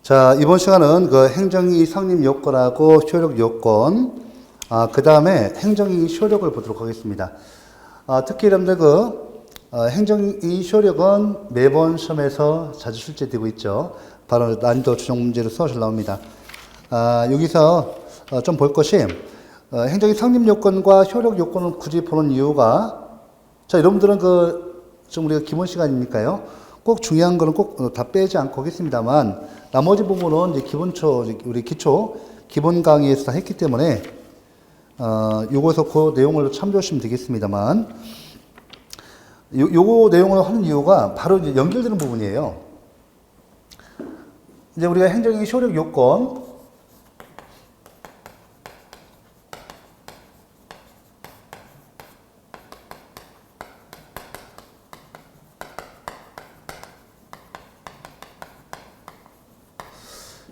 자, 이번 시간은 그 행정이 성립 요건하고 효력 요건, 그 다음에 행정이 효력을 보도록 하겠습니다. 특히 여러분들 행정이 효력은 매번 시험에서 자주 출제되고 있죠. 바로 난이도 조정 문제로 수업을 나옵니다. 여기서 좀 볼 것이, 행정이 성립 요건과 효력 요건을 굳이 보는 이유가, 자, 여러분들은 좀 우리가 기본 시간이니까요. 꼭 중요한 거는 꼭 다 빼지 않고 하겠습니다만, 나머지 부분은 이제 우리 기초, 기본 강의에서 다 했기 때문에, 요거에서 그 내용을 참조하시면 되겠습니다만, 요거 내용을 하는 이유가 바로 이제 연결되는 부분이에요. 이제 우리가 행정의 효력 요건,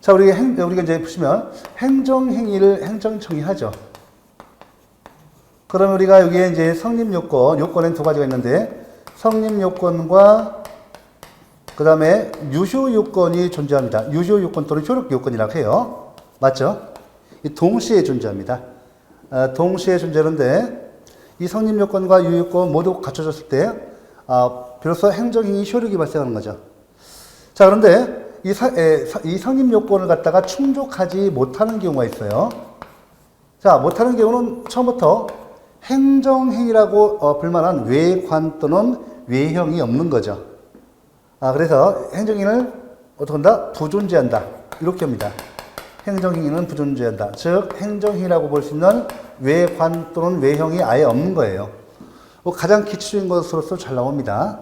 자, 우리가 이제 보시면 행정행위를 행정청이 하죠. 그럼 우리가 여기에 이제 성립요건에는 두 가지가 있는데, 성립요건과 그 다음에 유효요건이 존재합니다. 유효요건 또는 효력요건이라고 해요. 맞죠? 이 동시에 존재합니다. 동시에 존재하는데, 이 성립요건과 유효요건 모두 갖춰졌을 때, 비로소 행정행위 효력이 발생하는 거죠. 자, 그런데 이 성립 요건을 갖다가 충족하지 못하는 경우가 있어요. 자, 못하는 경우는 처음부터 행정행위라고 불만한 외관 또는 외형이 없는 거죠. 그래서 행정행위를 어떻게 한다? 부존재한다. 이렇게 합니다. 행정행위는 부존재한다. 즉, 행정행위라고 볼 수 있는 외관 또는 외형이 아예 없는 거예요. 가장 기초적인 것으로서 잘 나옵니다.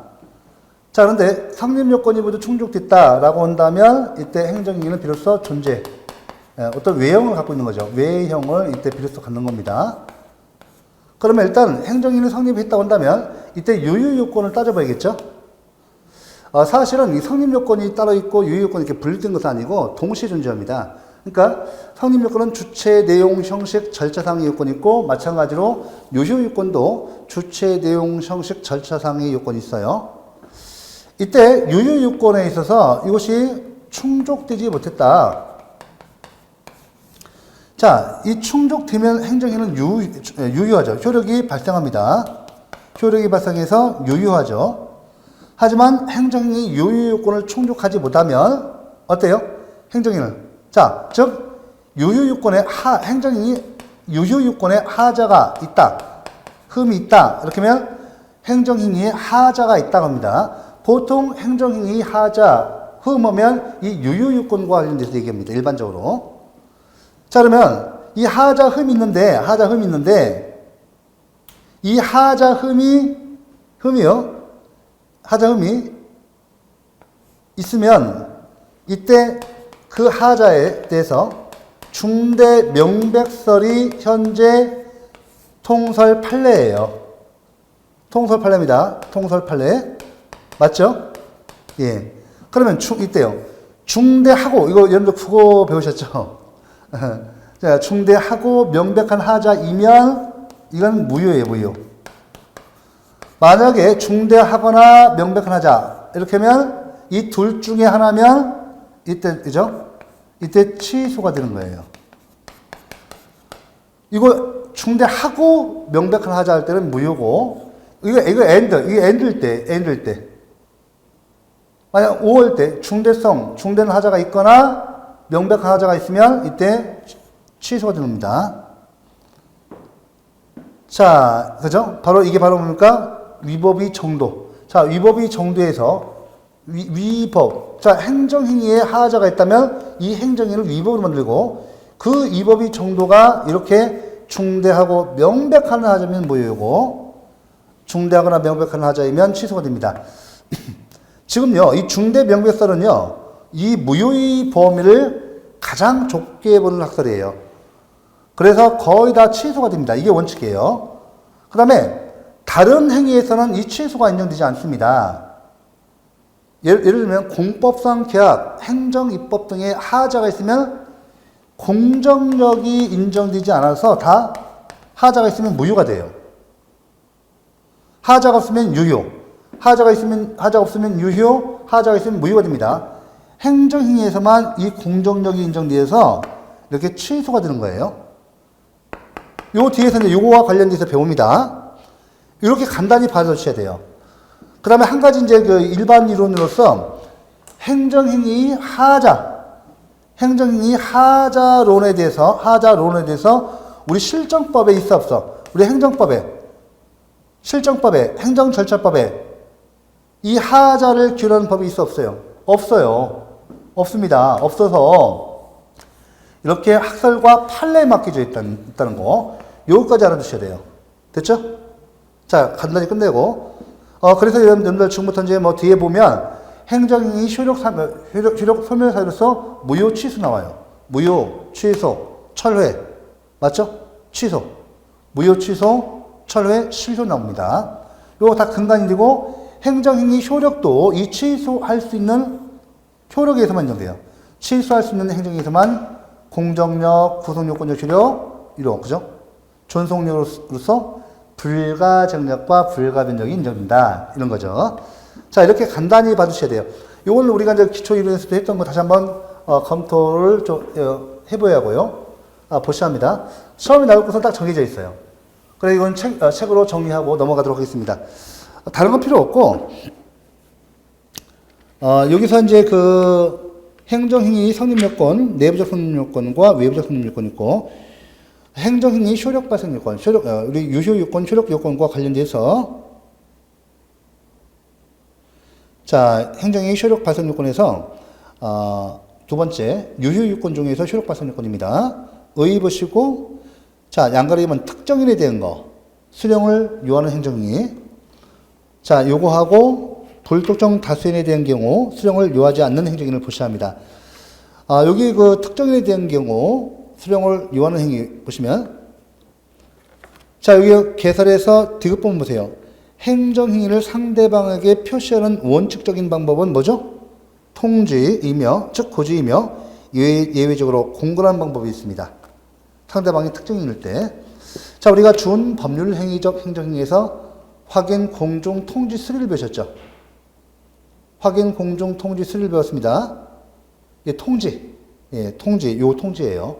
자, 그런데 성립 요건이 모두 충족됐다라고 한다면 이때 행정행위는 비로소 존재, 어떤 외형을 갖고 있는 거죠. 외형을 이때 비로소 갖는 겁니다. 그러면 일단 행정행위는 성립했다고 한다면 이때 유효 요건을 따져봐야겠죠. 사실은 이 성립 요건이 따로 있고 유효 요건이 이렇게 분리된 것은 아니고 동시에 존재합니다. 그러니까 성립 요건은 주체, 내용, 형식, 절차상의 요건이 있고, 마찬가지로 유효 요건도 주체, 내용, 형식, 절차상의 요건이 있어요. 이때 유효 요건에 있어서 이것이 충족되지 못했다. 자, 이 충족되면 행정행위는 유효하죠. 효력이 발생합니다. 효력이 발생해서 유효하죠. 하지만 행정행위 유효 요건을 충족하지 못하면 어때요? 행정행위는. 자, 즉 유효 요건에 행정행위 유효 요건에 하자가 있다. 흠이 있다. 이렇게 하면 행정행위에 하자가 있다고 합니다. 보통 행정행위 하자, 흠하면 이 유효요건과 관련돼서 얘기합니다. 일반적으로. 자, 그러면 이 하자 흠이 있는데, 이 하자 흠이 있으면 이때 그 하자에 대해서 중대 명백설이 현재 통설 판례예요. 통설 판례입니다. 통설 판례. 맞죠? 예. 그러면 이때요. 중대하고, 이거 여러분들 국어 배우셨죠? 자, 중대하고 명백한 하자이면 이건 무효예요, 무효. 만약에 중대하거나 명백한 하자, 이렇게 하면 이 둘 중에 하나면 이때, 그죠? 이때 취소가 되는 거예요. 이거 중대하고 명백한 하자 할 때는 무효고, 이게 엔드일 때. 만약 5월 때 중대는 하자가 있거나 명백한 하자가 있으면 이때 취소가 됩니다. 자, 그죠? 이게 바로 뭡니까? 위법의 정도. 자, 위법의 정도에서 위법. 자, 행정행위에 하자가 있다면 이 행정행위를 위법으로 만들고, 그 위법의 정도가 이렇게 중대하고 명백한 하자면 무효고, 중대하거나 명백한 하자이면 취소가 됩니다. 지금요, 이 중대 명백설은요, 이 무효의 범위를 가장 좁게 보는 학설이에요. 그래서 거의 다 취소가 됩니다. 이게 원칙이에요. 그 다음에 다른 행위에서는 이 취소가 인정되지 않습니다. 예를 들면 공법상 계약, 행정입법 등의 하자가 있으면 공정력이 인정되지 않아서 다 하자가 있으면 무효가 돼요. 하자가 없으면 유효. 하자가 없으면 유효, 하자가 있으면 무효가 됩니다. 행정행위에서만 이 공정력이 인정돼서 이렇게 취소가 되는 거예요. 요 뒤에서 이제 요거와 관련돼서 배웁니다. 이렇게 간단히 받아주셔야 돼요. 그 다음에 한 가지 이제 그 일반 이론으로서 행정행위 하자론에 대해서 우리 실정법에 있어 없어? 우리 실정법에, 행정절차법에 이 하자를 규율하는 법이 있어 없어요? 없어요. 없습니다. 없어서 이렇게 학설과 판례에 맡겨져 있다는 거, 요거까지 알아두셔야 돼요. 됐죠? 자, 간단히 끝내고. 그래서 여러분들 지금부터 이제 뭐 뒤에 보면 행정행위 효력 소멸사유로서 무효 취소 나와요. 무효, 취소, 철회. 맞죠? 취소. 무효 취소, 철회, 실효 나옵니다. 요거 다 근간이고 행정행위 효력도 이 취소할 수 있는 효력에서만 인정돼요. 취소할 수 있는 행정에서만 공정력, 구속요건적 효력, 이런 그죠? 존속력으로서 불가정력과 불가변력이 인정된다. 이런 거죠. 자, 이렇게 간단히 봐주셔야 돼요. 이건 우리가 이제 기초 이론에서도 했던 거 다시 한번 검토를 좀 해보야 하고요. 보셔야 합니다. 시험이 나올 것은 딱 정해져 있어요. 그래서 이건 책으로 정리하고 넘어가도록 하겠습니다. 다른 건 필요 없고, 여기서 이제 그 행정행위 성립요건, 내부적 성립요건과 외부적 성립요건이 있고, 행정행위 효력 발생 요건, 우리 유효요건, 효력요건과 관련돼서, 자, 행정행위 효력 발생 요건에서, 두 번째, 유효요건 중에서 효력 발생 요건입니다. 의 보시고, 자, 양가리면 특정인에 대한 거, 수령을 요하는 행정행위. 자, 요거하고, 불특정 다수인에 대한 경우, 수령을 요하지 않는 행정행위를 보셔야 합니다. 여기 그 특정인에 대한 경우, 수령을 요하는 행위 보시면, 자, 여기 개설에서 디귿 보면 보세요. 행정행위를 상대방에게 표시하는 원칙적인 방법은 뭐죠? 통지이며, 즉 고지이며, 예외적으로 공건한 방법이 있습니다. 상대방이 특정인일 때. 자, 우리가 준 법률 행위적 행정행위에서 확인, 공중, 통지 3를 배우셨죠? 확인, 공중, 통지 3를 배웠습니다. 예, 통지. 예, 요 통지예요.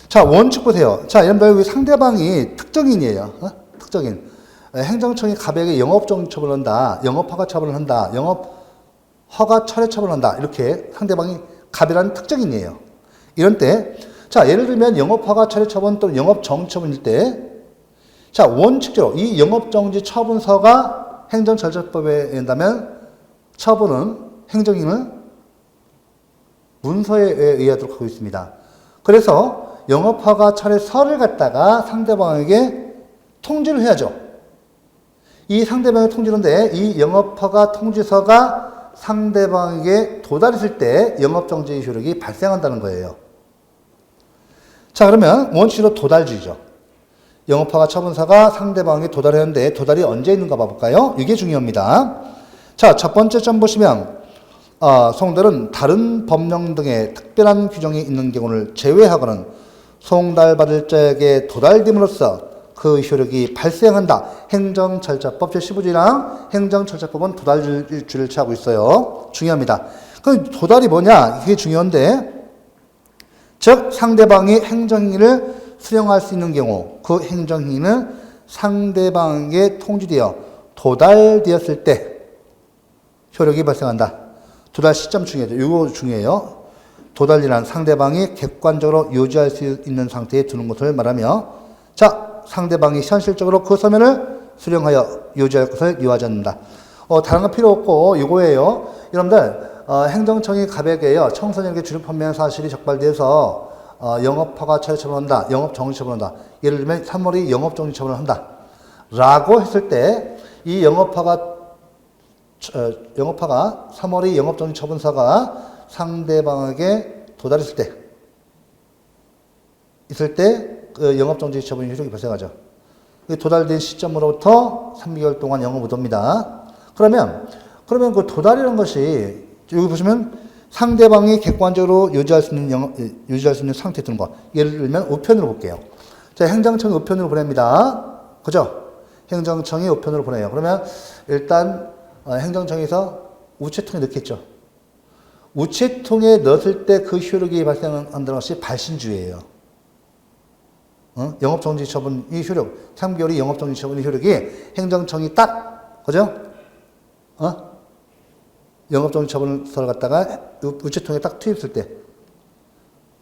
자, 원칙 보세요. 자, 여러분들 상대방이 특정인이에요. 특정인. 행정청이 가백에 영업정지 처벌을 한다. 영업허가 처벌을 한다. 영업허가 철회 처벌을 한다. 이렇게 상대방이 갑이라는 특정인이에요. 이런 때, 자, 예를 들면 영업허가 철회 처분 또는 영업정지 처분일 때, 자, 원칙적으로 이 영업정지 처분서가 행정절차법에 의한다면 처분은 행정인은 문서에 의하도록 하고 있습니다. 그래서 영업허가 철회서를 갖다가 상대방에게 통지를 해야죠. 이 상대방의 통지인데 이 영업허가 통지서가 상대방에게 도달했을 때 영업정지 효력이 발생한다는 거예요. 자, 그러면 원칙으로 도달주의죠. 영업허가 처분서가 상대방에게 도달했는데 도달이 언제 있는가 봐볼까요? 이게 중요합니다. 자, 첫 번째 점 보시면 송달은 다른 법령 등의 특별한 규정이 있는 경우를 제외하고는 송달받을 자에게 도달됨으로써 그 효력이 발생한다. 행정절차법 제15조랑 행정절차법은 도달주의를 취하고 있어요. 중요합니다. 그 도달이 뭐냐? 이게 중요한데, 즉 상대방이 행정행위를 수령할 수 있는 경우 그 행정행위는 상대방에게 통지되어 도달되었을 때 효력이 발생한다. 도달 시점 중요하죠. 이거 중요해요. 도달이란 상대방이 객관적으로 유지할 수 있는 상태에 두는 것을 말하며, 자, 상대방이 현실적으로 그 서면을 수령하여 유지할 것을 요하지 않는다. 다른 거 필요 없고 이거예요. 여러분들 행정청이 가백에요. 청소년에게 주류 판매한 사실이 적발돼서 영업허가 철회 처분한다. 영업정지 처분한다. 예를 들면 3월이 영업정지 처분을 한다. 라고 했을 때 이 영업허가 3월이 영업정지 처분서가 상대방에게 도달했을 때, 있을 때 그 영업정지 처분 효력이 발생하죠. 도달된 시점으로부터 3개월 동안 영업 무효입니다. 그러면 그 도달이라는 것이 여기 보시면 상대방이 객관적으로 유지할 수 있는 상태에 두는 것. 예를 들면 우편으로 볼게요. 자, 행정청이 우편으로 보냅니다. 그죠? 행정청이 우편으로 보내요. 그러면 일단 행정청에서 우체통에 넣겠죠. 우체통에 넣었을 때 그 효력이 발생한다는 것이 발신주의예요. 영업정지 처분 이 효력, 3개월이 영업정지 처분의 효력이 행정청이 딱, 그죠? 영업정지 처분서를 갖다가 우체통에 딱 투입했을 때,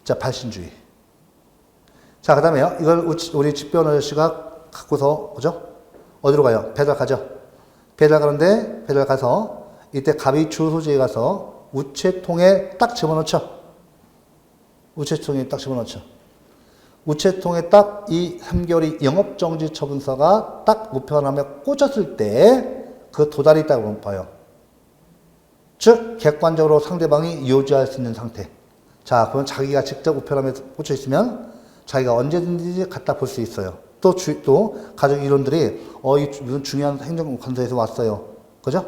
자, 발신주의. 자, 그 다음에요. 이걸 우리 집배원 아저씨가 갖고서, 그죠? 어디로 가요? 배달 가죠? 배달 가는데, 배달 가서, 이때 갑이 주소지에 가서 우체통에 딱 집어넣죠? 우체통에 딱 집어넣죠? 우체통에 딱 이 3개월이 영업정지 처분서가 딱 우편함에 꽂혔을 때 그 도달이 있다고 봐요. 즉, 객관적으로 상대방이 요지할 수 있는 상태. 자, 그러면 자기가 직접 우편함에 꽂혀 있으면 자기가 언제든지 갖다 볼 수 있어요. 또 가족 일원들이, 이런 중요한 행정관서에서 왔어요. 그죠?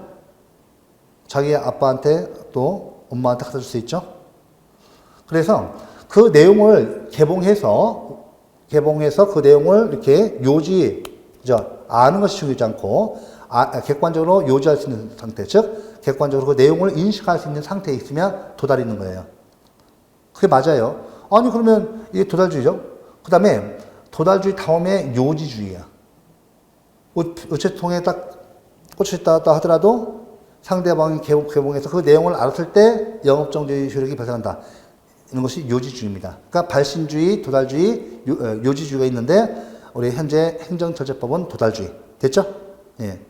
자기 아빠한테 또 엄마한테 갖다 줄 수 있죠? 그래서 그 내용을 개봉해서 그 내용을 이렇게 아는 것이 중요하지 않고, 객관적으로 요지할 수 있는 상태. 즉, 객관적으로 그 내용을 인식할 수 있는 상태에 있으면 도달이 있는 거예요. 그게 맞아요. 아니, 그러면 이게 도달주의죠? 그 다음에 도달주의 다음에 요지주의야. 우체통에 딱 꽂혀있다 하더라도 상대방이 개봉해서 그 내용을 알았을 때 영업정지 효력이 발생한다. 이런 것이 요지주의입니다. 그러니까 발신주의, 도달주의, 요지주의가 있는데 우리 현재 행정절제법은 도달주의. 됐죠? 예.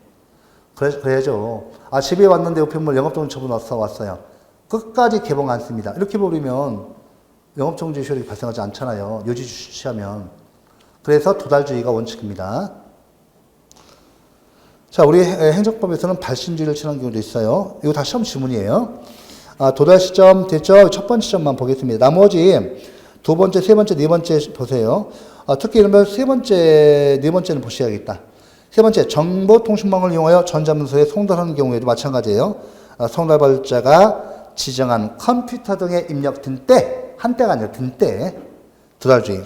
그래야죠. 집에 왔는데 우편물 영업정지 처분 왔어요. 끝까지 개봉 안 씁니다. 이렇게 버리면 영업정지 효력이 발생하지 않잖아요. 요지주의 취하면. 그래서 도달주의가 원칙입니다. 자, 우리 행정법에서는 발신주의를 취하는 경우도 있어요. 이거 다 시험 지문이에요. 도달 시점 됐죠? 첫 번째 시점만 보겠습니다. 나머지 두 번째, 세 번째, 네 번째 보세요. 특히 이러면 세 번째, 네 번째는 보셔야겠다. 세 번째, 정보통신망을 이용하여 전자문서에 송달하는 경우에도 마찬가지예요. 송달받을자가 지정한 컴퓨터 등에 입력된 때, 한때가 아니라 든 때, 도달주의.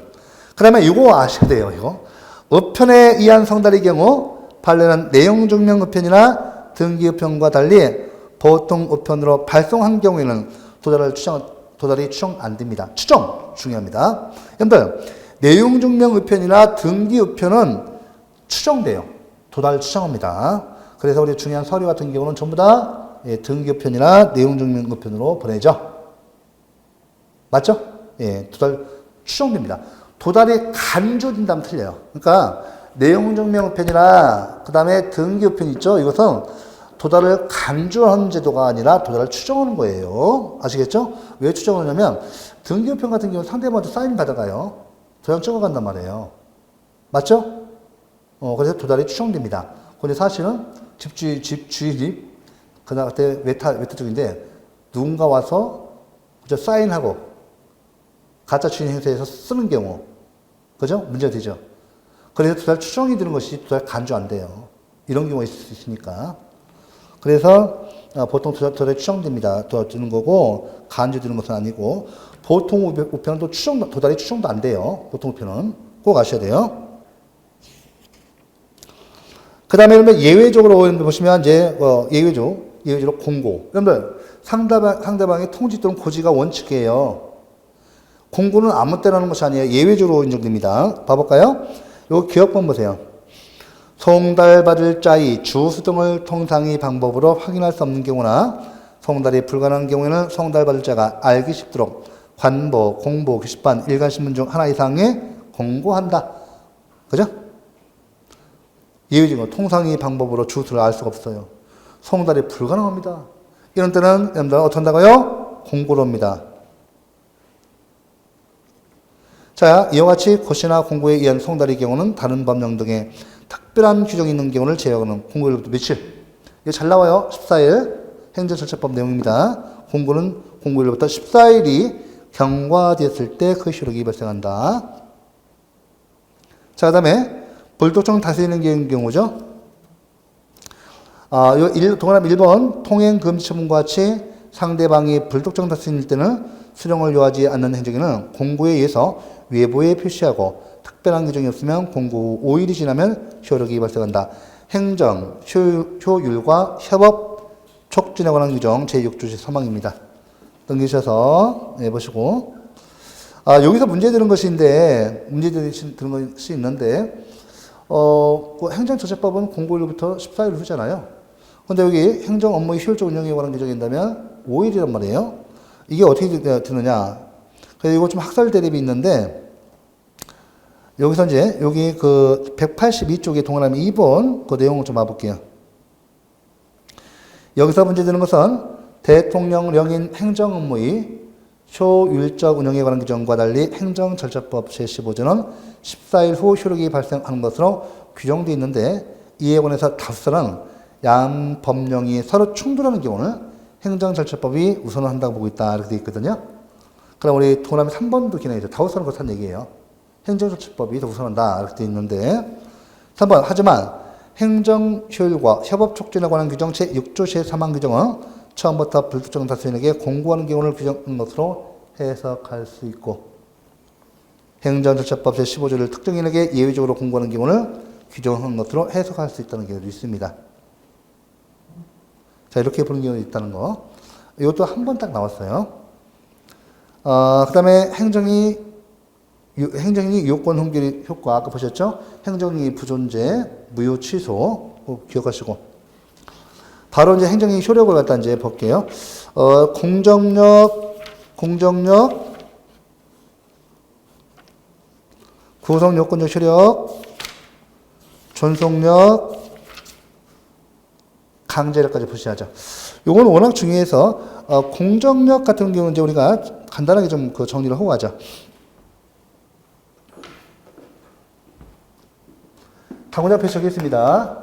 그 다음에 이거 아셔야 돼요, 이거. 우편에 의한 송달의 경우, 판례는 내용증명 우편이나 등기우편과 달리 보통 우편으로 발송한 경우에는 도달이 추정 안 됩니다. 추정 중요합니다. 여러분들, 내용증명 우편이나 등기우편은 추정돼요. 도달 추정합니다. 그래서 우리 중요한 서류 같은 경우는 전부 다 등기우편이나 내용증명 우편으로 보내죠. 맞죠? 예, 도달 추정됩니다. 도달이 간주된다면 틀려요. 그러니까 내용증명 우편이나 그 다음에 등기우편 있죠? 이것은 도달을 간주하는 제도가 아니라 도달을 추정하는 거예요. 아시겠죠? 왜 추정을 하냐면 등기우편 같은 경우는 상대방한테 사인 받아가요. 도장 찍어간단 말이에요. 맞죠? 그래서 도달이 추정됩니다. 근데 사실은 집주인이 그때 외타 쪽인데 누군가 와서 그죠? 사인하고 가짜 주인 행세해서 쓰는 경우, 그죠? 문제가 되죠. 그래서 도달 추정이 되는 것이 도달 간주 안 돼요. 이런 경우가 있을 수 있으니까. 그래서 보통 도달이 추정됩니다. 도달되는 거고 간주되는 것은 아니고 보통 우편은 또 도달이 추정도 안 돼요. 보통 우편은 꼭 아셔야 돼요. 그 다음에 예외적으로 보시면 이제 예외적으로 공고. 여러분들 상대방의 통지 또는 고지가 원칙이에요. 공고는 아무 때나 하는 것이 아니에요. 예외적으로 인정됩니다. 봐볼까요? 요 기억본 보세요. 송달받을 자의 주소 등을 통상의 방법으로 확인할 수 없는 경우나 송달이 불가능한 경우에는 송달받을 자가 알기 쉽도록 관보, 공보, 게시판, 일간신문 중 하나 이상에 공고한다. 그죠? 예외적으로 통상의 방법으로 주소를 알 수가 없어요. 송달이 불가능합니다. 이런 때는 여러분들 어떻게 한다고요? 공고를 합니다. 자, 이와 같이 고시나 공고에 의한 송달의 경우는 다른 법령 등의 특별한 규정이 있는 경우를 제외하고는 공고일로부터 며칠? 이거 잘 나와요. 14일 행정절차법 내용입니다. 공고는 공고일로부터 14일이 경과되었을 때 그 효력이 발생한다. 자, 그 다음에 불특정 다스리는 경우죠. 동그라미 1번 통행금지 처분과 같이 상대방이 불특정 다스릴 때는 수령을 요하지 않는 행정에는 공고에 의해서 외부에 표시하고 특별한 규정이 없으면 공고 후 5일이 지나면 효력이 발생한다. 행정, 효율과 협업 촉진에 관한 규정 제6조시 3항입니다. 넘기셔서 보시고 여기서 문제 되는 것인데 문제 되는 것이 있는데 그 행정처제법은 공고일부터 14일 후잖아요. 근데 여기 행정 업무의 효율적 운영에 관한 규정이 있다면 5일이란 말이에요. 이게 어떻게 되느냐? 그래서 이거 좀 학설 대립이 있는데 여기서 이제 여기 그 182쪽에 동그라미 2번 그 내용을 좀 봐볼게요. 여기서 문제되는 것은 대통령령인 행정 업무의 효율적 운영에 관한 규정과 달리 행정절차법 제15조는 14일 후 효력이 발생하는 것으로 규정되어 있는데 이에 관해서 다수는 양 법령이 서로 충돌하는 경우는 행정절차법이 우선을 한다고 보고 있다 이렇게 되어 있거든요. 그럼 우리 동그라미 3번도 기능이죠. 다수는 그렇다는 얘기예요. 행정절차법이 더 우선한다 이렇게 되어 있는데 3번 하지만 행정효율과 협업촉진에 관한 규정 제6조 제3항 규정은 처음부터 불특정 다수인에게 공고하는 경우를 규정한 것으로 해석할 수 있고 행정절차법 제15조를 특정인에게 예외적으로 공고하는 경우를 규정한 것으로 해석할 수 있다는 경우도 있습니다. 자, 이렇게 보는 경우도 있다는 거. 이것도 한 번 딱 나왔어요. 그 다음에 행정이 요건 흥결 효과, 아까 보셨죠? 행정이 부존재, 무효 취소, 기억하시고. 바로 이제 행정이 효력을 갖다 이제 볼게요. 공정력, 구성 요건적 효력, 존속력, 강제력까지 표시하죠. 요건 워낙 중요해서, 공정력 같은 경우는 이제 우리가 간단하게 좀 그 정리를 하고 가죠. 다문자 표시하겠습니다.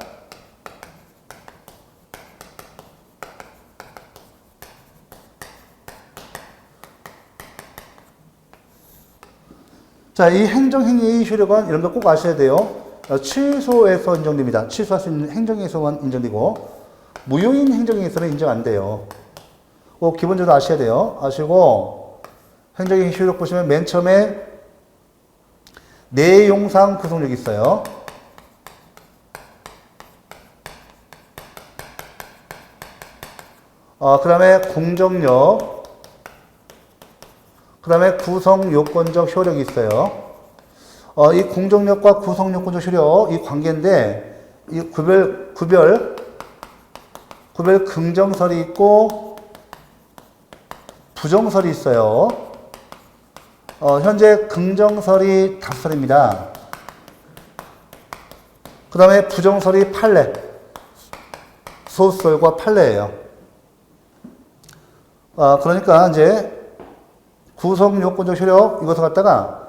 자, 이 행정행위의 효력은 이런 거 꼭 아셔야 돼요. 취소에서 인정됩니다. 취소할 수 있는 행정에서만 인정되고, 무효인 행정에서는 인정 안 돼요. 꼭 기본적으로 아셔야 돼요. 아시고, 행정행위 효력 보시면 맨 처음에 내용상 구속력이 있어요. 그 다음에 공정력, 그 다음에 구성요건적 효력이 있어요. 이 공정력과 구성요건적 효력, 이 관계인데, 이 구별 긍정설이 있고, 부정설이 있어요. 현재 긍정설이 다설입니다. 그 다음에 부정설이 판례, 소설과 판례예요. 그러니까 이제, 구성요건적 효력, 이것을 갖다가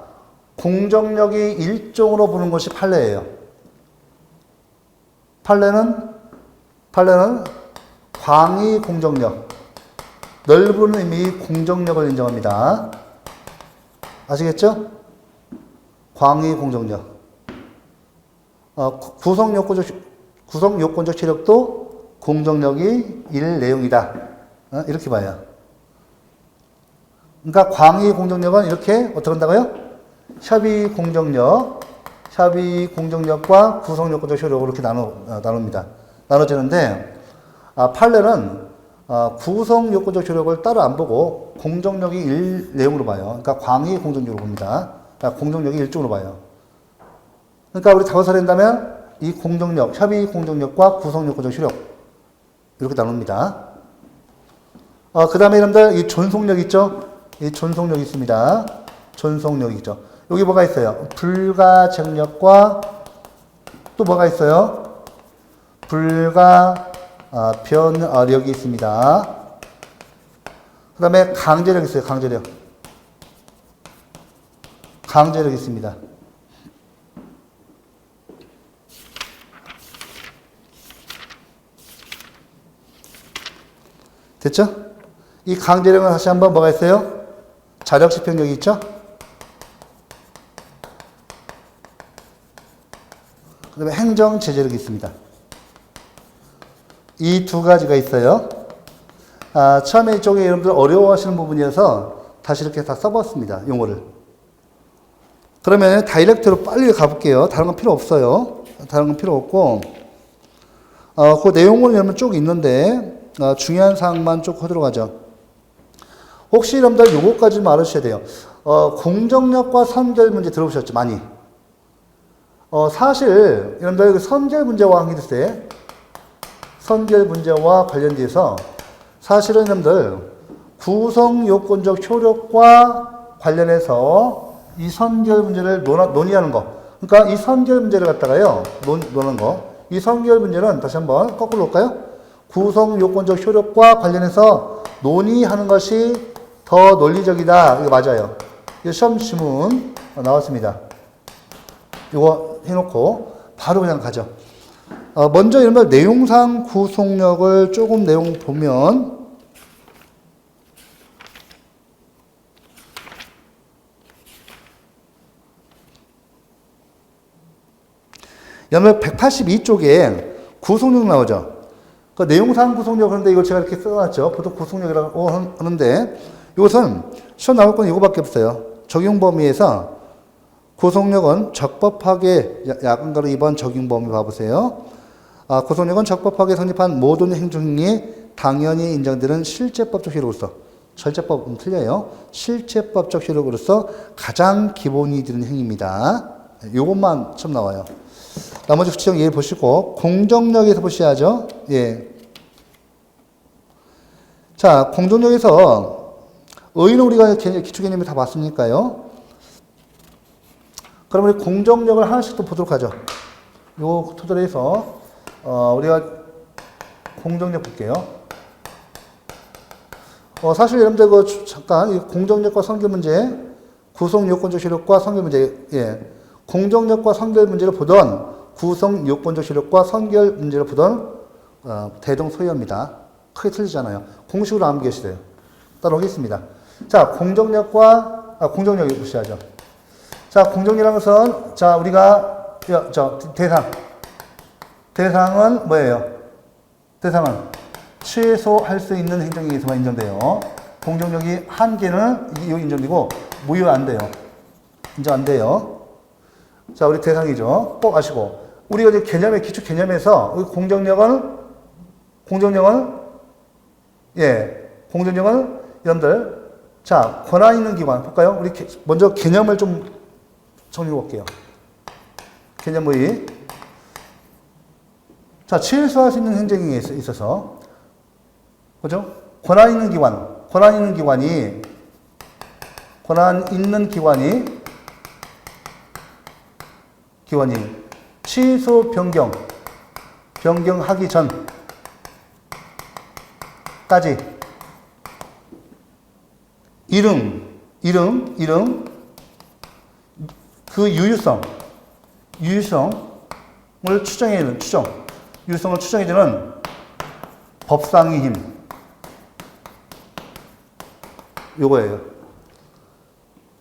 공정력이 일종으로 보는 것이 판례예요. 판례는 광의 공정력, 넓은 의미의 공정력을 인정합니다. 아시겠죠? 광의 공정력. 구성요건적 효력도 공정력이 일 내용이다. 이렇게 봐요. 그러니까 광의 공정력은 이렇게 어떻게 한다고요? 협의 공정력과 구성 요건적 효력으로 이렇게 나눕니다. 나눠지는데 판례는 구성 요건적 효력을 따로 안 보고 공정력이 일 내용으로 봐요. 그러니까 광의 공정력으로 봅니다. 그러니까 공정력이 일종으로 봐요. 그러니까 우리 다고사를 한다면 이 공정력, 협의 공정력과 구성 요건적 효력 이렇게 나눕니다. 그 다음에 여러분들 이 존속력 있죠? 이 존속력이 있습니다. 존속력이 있죠. 여기 뭐가 있어요? 불가증력과 또 뭐가 있어요? 변력이 있습니다. 그 다음에 강제력 있어요. 강제력 있습니다. 됐죠? 이 강제력은 다시 한번 뭐가 있어요? 자력 집행력이 있죠? 그 다음에 행정 제재력이 있습니다. 이 두 가지가 있어요. 처음에 이쪽에 여러분들 어려워하시는 부분이어서 다시 이렇게 다 써봤습니다. 용어를. 그러면 다이렉트로 빨리 가볼게요. 다른 건 필요 없어요. 다른 건 필요 없고, 그 내용을 여러분 쭉 있는데, 중요한 사항만 쭉 하도록 하죠. 혹시 여러분들 요거까지만 알아주셔야 돼요. 공정력과 선결 문제 들어보셨죠? 많이. 사실 여러분들 그 선결 문제와 관계됐을 때 선결 문제와 관련돼서 사실은 여러분들 구성 요건적 효력과 관련해서 이 선결 문제를 논의하는 거. 그러니까 이 선결 문제를 갖다가요, 논하는 거. 이 선결 문제는 다시 한번 거꾸로 볼까요? 구성 요건적 효력과 관련해서 논의하는 것이 더 논리적이다. 이거 맞아요. 이거 시험 지문 나왔습니다. 이거 해놓고 바로 그냥 가죠. 먼저 이런 내용상 구속력을 조금 내용 보면 연말 182쪽에 구속력 나오죠. 그 내용상 구속력 그런데 이걸 제가 이렇게 써놨죠. 보통 구속력이라고 하는데 이것은 시험 나올 건 이거밖에 없어요. 적용 범위에서 구속력은 적법하게 야간가로 2번 적용 범위 봐보세요. 구속력은 적법하게 성립한 모든 행정행위에 당연히 인정되는 실제법적 효력으로서 절제법은 틀려요. 실제법적 효력으로서 가장 기본이 되는 행위입니다. 이것만 처음 나와요. 나머지 구체적 예를 보시고 공정력에서 보셔야죠. 예. 자, 공정력에서 의의는 우리가 기초 개념을 다 봤으니까요. 그럼 우리 공정력을 하나씩 또 보도록 하죠. 요 토대에서 우리가 공정력 볼게요. 사실 여러분들 잠깐 공정력과 선결 문제, 구성 요건적 효력과 선결 문제, 예. 공정력과 선결 문제를 보던 구성 요건적 효력과 선결 문제를 보던 대동소이합니다. 크게 틀리잖아요. 공식으로 암기하시세요. 따라오겠습니다. 자, 공정력을 보셔야죠. 자, 공정력이라는 것은, 자, 우리가, 대상은 뭐예요? 대상은 취소할 수 있는 행정에 의해서만 인정돼요. 공정력이 한계는 이거 인정되고, 무효 안 돼요. 인정 안 돼요. 자, 우리 대상이죠. 꼭 아시고. 우리가 이제 기초 개념에서, 공정력은, 여러분들, 자, 권한 있는 기관, 볼까요? 우리 먼저 개념을 좀 정리해 볼게요. 개념 모의. 자, 취소할 수 있는 행정에 있어서, 그죠? 권한 있는 기관이 취소 변경하기 전까지 이름 그 유효성을 추정해주는 법상의 힘 요거예요.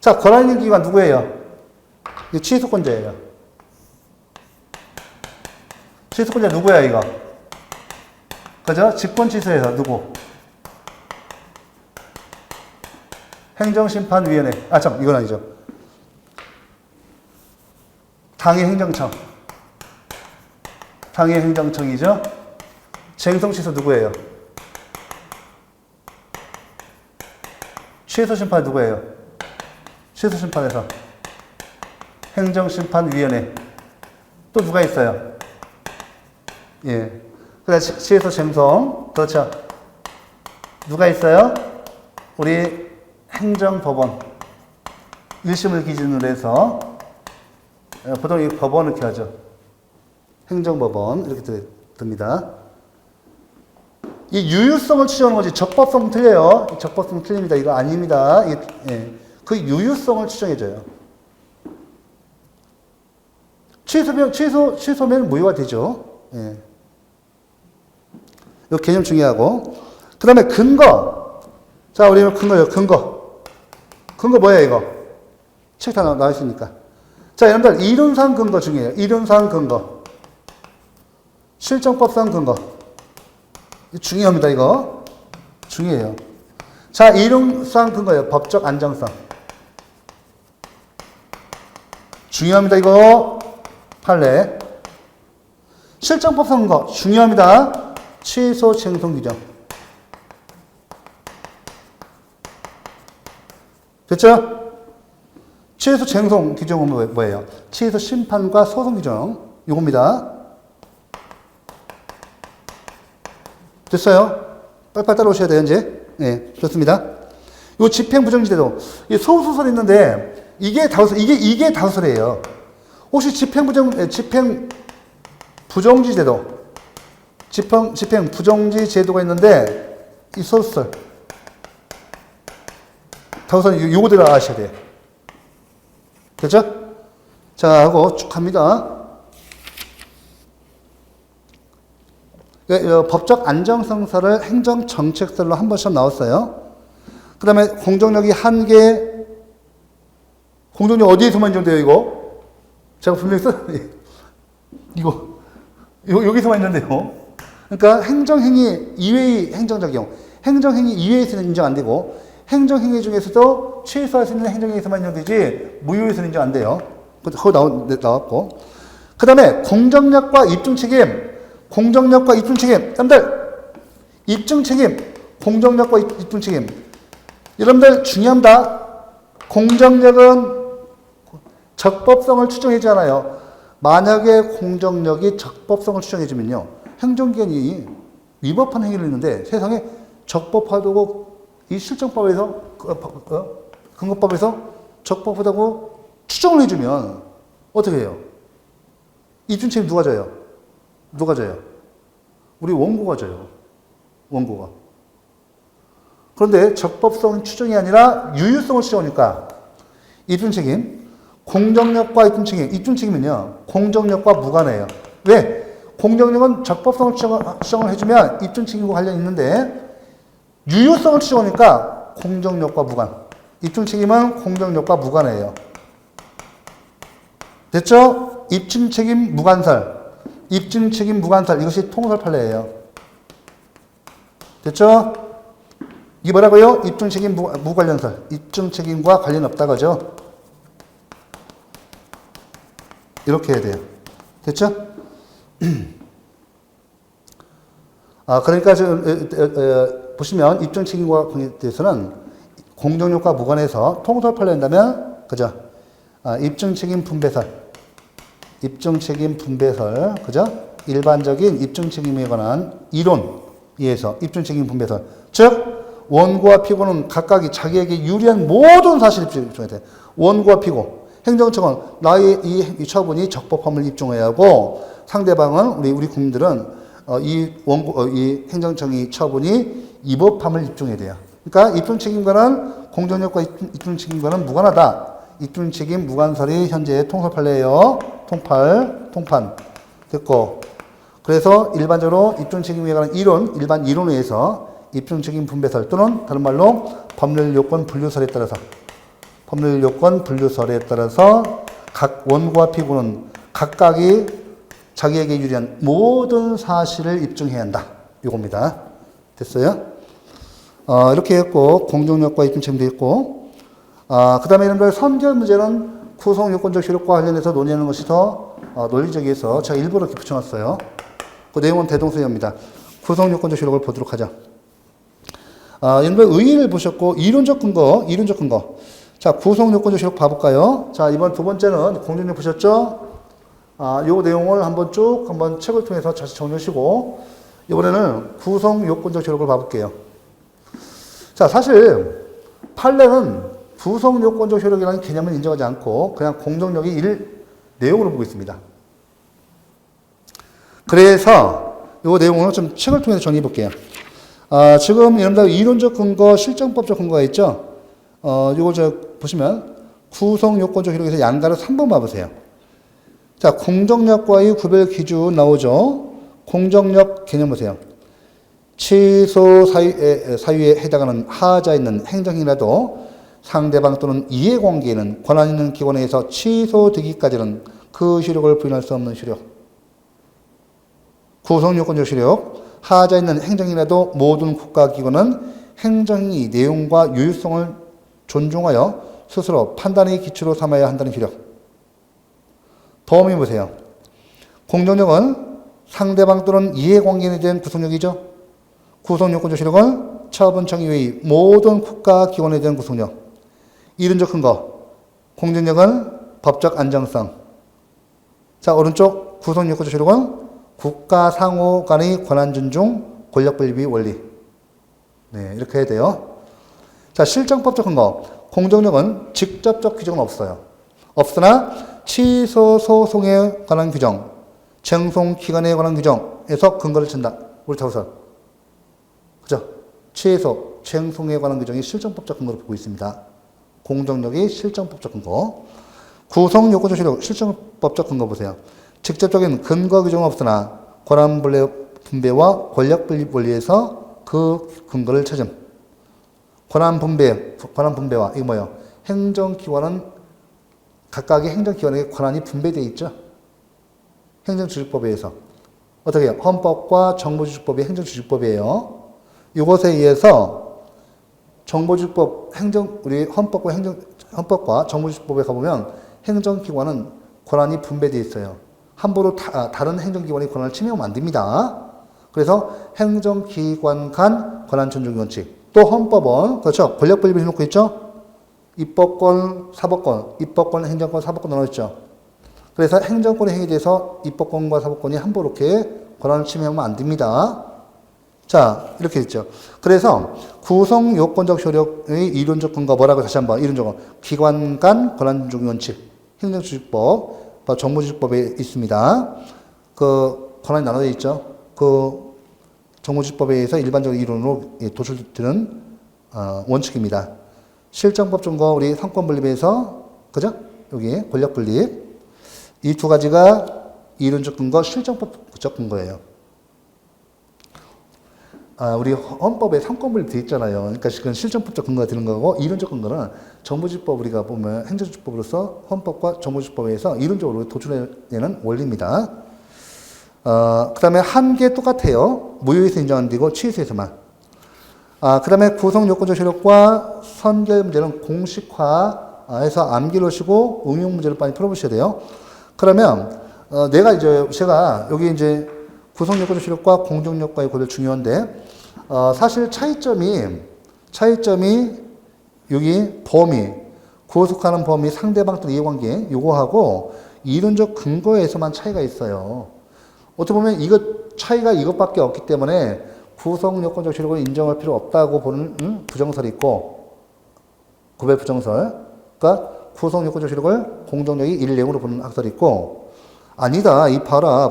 자, 권한 있는 기관 누구예요? 이거 취소권자예요. 취소권자 누구야, 이거? 그죠? 직권 취소에서 누구? 행정심판위원회. 이건 아니죠. 당해 행정청이죠. 쟁송 취소 누구예요? 취소 심판 누구예요? 취소 심판에서 행정심판위원회. 또 누가 있어요? 예. 그래서 취소 쟁송. 그렇죠. 누가 있어요? 우리 행정법원. 1심을 기준으로 해서 보통 이 법원 이렇게 하죠. 행정법원 이렇게 듭니다. 이 유효성을 추정하는 거지 적법성 틀려요. 적법성 틀립니다. 이거 아닙니다. 예. 그 유효성을 추정해줘요. 취소면 무효가 되죠. 예. 이 개념 중요하고. 그 다음에 근거. 자, 우리 근거요. 근거 뭐야, 이거? 책 다 나와 있으니까. 자, 여러분들, 이론상 근거 중요해요. 이론상 근거. 실정법상 근거. 중요합니다, 이거. 중요해요. 자, 이론상 근거예요. 법적 안정성. 중요합니다, 이거. 판례. 실정법상 근거. 중요합니다. 취소 쟁송 규정. 됐죠? 취해서 쟁송 규정은 뭐예요? 취해서 심판과 소송 규정. 요겁니다. 됐어요? 빨리빨리 따라오셔야 돼요, 이제. 네, 좋습니다. 요 집행부정지제도. 이 소수설이 있는데, 이게 다수설이에요. 혹시 집행부정지제도가 있는데, 이 소수설. 다수설, 요거대로 아셔야 돼요. 됐죠? 자, 하고 쭉 갑니다. 법적 안정성설을 행정정책설로 한 번씩 나왔어요. 그 다음에 공정력이 한계, 공정력 어디에서만 인정돼요, 이거? 제가 분명히 여기서만 있는데요. 그러니까 행정행위 이외의 행정작용, 행정행위 이외에서는 인정 안 되고, 행정행위 중에서도 취소할 수 있는 행정행위에서만 인정되지, 무효에서는 인정 안 돼요. 그거 나왔고. 그 다음에 공정력과 입증책임, 여러분들, 입증책임, 공정력과 입증책임. 여러분들 중요합니다. 공정력은 적법성을 추정해주잖아요. 만약에 공정력이 적법성을 추정해주면요, 행정기관이 위법한 행위를 했는데 세상에 적법하다고 이 실정법에서 근거법에서 적법하다고 추정을 해주면 어떻게 해요? 입증책임 누가 져요? 우리 원고가 져요. 원고가. 그런데 적법성 추정이 아니라 유효성을 추정하니까 입증책임, 공정력과 입증책임은요, 공정력과 무관해요. 왜? 공정력은 적법성을 추정을 해주면 입증책임과 관련이 있는데 유효성을 추정하니까 공정력과 무관. 입증책임은 공정력과 무관해요. 됐죠? 입증책임 무관설. 이것이 통설 판례예요. 됐죠? 이게 뭐라고요? 입증책임 무관련설. 입증책임과 관련 없다 그죠? 이렇게 해야 돼요. 됐죠? 그러니까 지금 보시면 입증책임과 관련돼서는 공정력과 무관해서 통설 판례한다면 그죠? 입증책임 분배설, 그죠? 일반적인 입증책임에 관한 이론에 의해서 입증책임 분배설. 즉, 원고와 피고는 각각이 자기에게 유리한 모든 사실을 입증해야 돼. 원고와 피고. 행정청은 나의 이 처분이 적법함을 입증해야 하고, 상대방은, 우리 국민들은, 이 행정청의 처분이 위법함을 입증해야 돼요. 그러니까 입증책임과는 공정력과 입증책임과는 무관하다. 입증책임 무관설이 현재 통설 판례예요. 통판. 됐고. 그래서 일반적으로 입증책임에 관한 일반 이론에 의해서 입증책임 분배설 또는 다른 말로 법률요건 분류설에 따라서 각 원고와 피고는 각각이 자기에게 유리한 모든 사실을 입증해야 한다. 이겁니다. 됐어요? 이렇게 했고, 공정력과 입증책임도 있고, 그 다음에 이런 선결 문제는 구성요건적 효력과 관련해서 논의하는 것이 더 논리적이어서 제가 일부러 이렇게 붙여놨어요. 그 내용은 대동소이합니다. 구성요건적 효력을 보도록 하죠. 여러분 의의를 보셨고, 이론적 근거. 자, 구성요건적 효력 봐볼까요? 자, 이번 두 번째는 공정력 보셨죠? 요 내용을 한번 책을 통해서 다시 정리하시고, 이번에는 구성요건적 효력을 봐볼게요. 자, 사실 판례는 구성요건적 효력이라는 개념을 인정하지 않고 그냥 공정력이 내용으로 보고 있습니다. 그래서 이 내용을 좀 책을 통해서 정리해 볼게요. 지금 여러분들 이론적 근거, 실정법적 근거가 있죠? 이거 보시면 구성요건적 효력에서 양가를 3번 봐보세요. 자, 공정력과의 구별 기준 나오죠? 공정력 개념 보세요. 취소 사유에 해당하는 하자에 있는 행정이라도 상대방 또는 이해관계에는 권한 있는 기관에서 취소되기까지는 그 효력을 부인할 수 없는 효력. 구성요건적 효력. 하자에 있는 행정이라도 모든 국가기관은 행정의 내용과 유효성을 존중하여 스스로 판단의 기초로 삼아야 한다는 효력. 범위 보세요. 공정력은 상대방 또는 이해관계에 대한 구속력이죠. 구속요건적 효력은 처분청 이외의 모든 국가기관에 대한 구속력. 이론적 근거. 공정력은 법적 안정성. 자, 오른쪽 구성요건 조치력은 국가 상호 간의 권한 존중, 권력 분립의 원리. 네, 이렇게 해야 돼요. 자, 실정법적 근거. 공정력은 직접적 규정은 없어요. 없으나 취소 소송에 관한 규정, 쟁송 기간에 관한 규정에서 근거를 친다. 우리 타우선. 그죠? 취소, 쟁송에 관한 규정이 실정법적 근거로 보고 있습니다. 공정력이 실정법적 근거. 구성 요건 조치력 실정법적 근거 보세요. 직접적인 근거 규정은 없으나 권한 분배와 권력 분립 원리에서 그 근거를 찾음. 권한 분배와 이거 뭐예요? 행정기관은 각각의 행정기관에게 권한이 분배되어 있죠. 행정조직법에 의해서. 어떻게 해요? 헌법과 정보조직법이 행정조직법이에요. 이것에 의해서 정보조직법, 우리 헌법과 정보조직법에 가보면 행정기관은 권한이 분배되어 있어요. 함부로 다른 행정기관의 권한을 침해하면 안 됩니다. 그래서 행정기관 간 권한 존중 원칙. 또 헌법은, 그렇죠? 권력 분립을 해놓고 있죠? 입법권, 사법권, 입법권, 행정권, 사법권 나눠있죠. 그래서 행정권의 행위에 대해서 입법권과 사법권이 함부로 이렇게 권한을 침해하면 안 됩니다. 자, 이렇게 있죠. 그래서 구성 요건적 효력의 이론적 근거 뭐라고 다시 한번 이론적으로 기관 간 권한 존중 원칙, 행정조직법, 정보조직법에 있습니다. 그 권한이 나눠져 있죠. 그 정보조직법에 의해서 일반적 이론으로 도출되는 원칙입니다. 실정법 증거 우리 상권 분립에서 그죠? 여기 권력 분립 이 두 가지가 이론적 근거, 실정법적 근거예요. 우리 헌법에 상권 분립 되어 있잖아요. 그러니까 그건 실정법적 근거가 되는 거고 이론적 근거는 정보조직법 우리가 보면 행정조직법으로서 헌법과 정보조직법에 의해서 이론적으로 도출해내는 원리입니다. 그 다음에 한계 똑같아요. 무효에서 인정하는 데고 취소에서만. 그 다음에 구성 요건적 효력과 선결 문제는 공식화해서 암기를 하시고 응용 문제를 많이 풀어보셔야 돼요. 그러면 제가 여기 이제 구성 요건적 효력과 공정 효과의 고별 중요한데 사실 차이점이 여기 범위 구속하는 범위 상대방 또 이해관계 요거하고 이론적 근거에서만 차이가 있어요. 어떻게 보면 차이가 이것밖에 없기 때문에 구성 요건적 효력을 인정할 필요 없다고 보는 부정설이 있고 구별 부정설. 그러니까 구성 요건적 효력을 공정력이 일례으로 보는 학설이 있고 아니다. 이 봐라.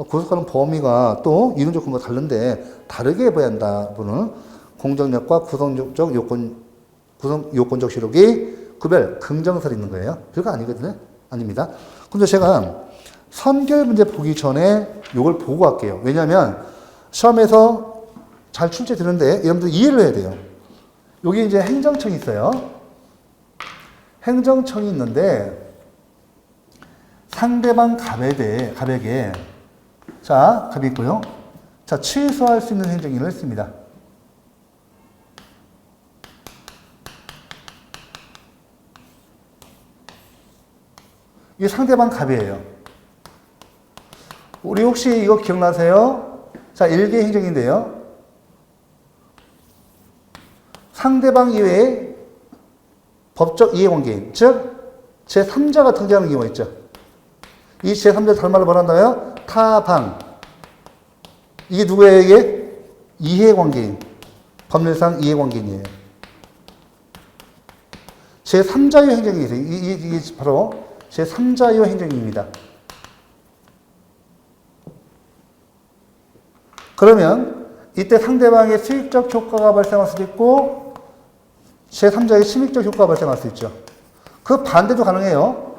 구속하는 범위가 또 이론적 근거가 다른데 다르게 봐야 한다 보는 공정력과 구성적 요건적 효력이 구별 긍정설이 있는 거예요. 별거 아니거든요. 아닙니다. 근데 제가 선결 문제 보기 전에 이걸 보고 갈게요. 왜냐하면 시험에서 잘 출제되는데 여러분들 이해를 해야 돼요. 여기 이제 행정청이 있어요. 행정청이 있는데 상대방 갑에게 자, 갑이 있고요. 자, 취소할 수 있는 행정인을 했습니다. 이게 상대방 갑이에요. 우리 혹시 이거 기억나세요? 자, 일개 행정인데요. 상대방 이외에 법적 이해관계인, 즉 제3자가 등장하는 경우가 있죠. 이 제3자 다른 말로 뭐란다요? 타방. 이게 누구에게? 이해관계인. 법률상 이해관계인이에요. 제3자유 행정이 있어요. 이게 바로 제3자유 행정입니다. 그러면 이때 상대방의 수익적 효과가 발생할 수도 있고 제3자의 심익적 효과가 발생할 수 있죠. 그 반대도 가능해요.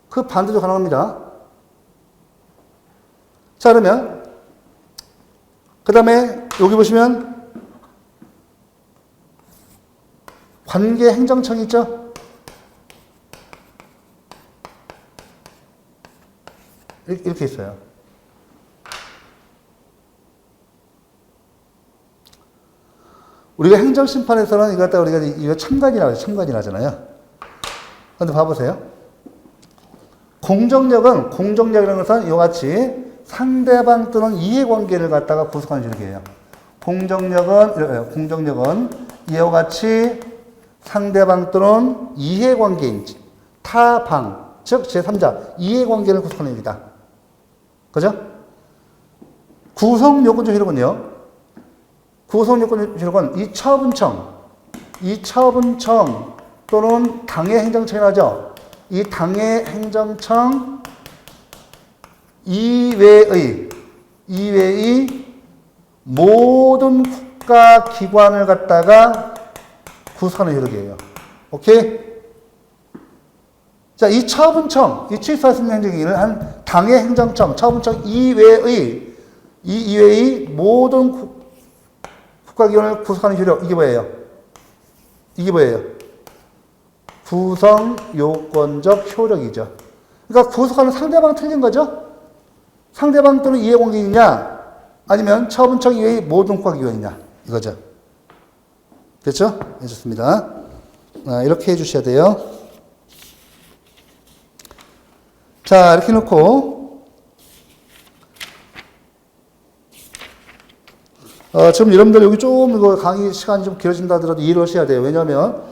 그 반대도 가능합니다. 자, 그러면 그 다음에 여기 보시면 관계 행정청이 있죠. 이렇게 있어요. 우리가 행정심판에서는 이거 갖다가 우리가 참관이라 하잖아요. 그런데 봐보세요. 공정력이라는 것은 이와 같이 상대방 또는 이해관계를 갖다가 구속하는 조력이에요. 공정력은 이와 같이 상대방 또는 이해관계인 타방, 즉 제3자, 이해관계를 구성하는 얘기다. 그죠? 구성요건적 효력은요. 구성요건적 효력은 이 처분청 또는 당해 행정청이 나죠. 이 당해 행정청 이외의 모든 국가 기관을 갖다가 구성하는 효력이에요. 오케이? 자, 이 처분청, 이 취소할 수 있는 행정기관을 한 당해 행정청, 처분청 이외의 모든 국가기관을 구성하는 효력, 이게 뭐예요? 구성요건적 효력이죠. 그러니까 구성하는 상대방 틀린 거죠? 상대방 또는 이해관계이냐, 아니면 처분청 이외의 모든 국가기관이냐, 이거죠. 됐죠? 네, 좋습니다. 이렇게 해주셔야 돼요. 자, 이렇게 놓고, 지금 여러분들 여기 좀 이거 강의 시간이 좀 길어진다 하더라도 이해를 하셔야 돼요. 왜냐면,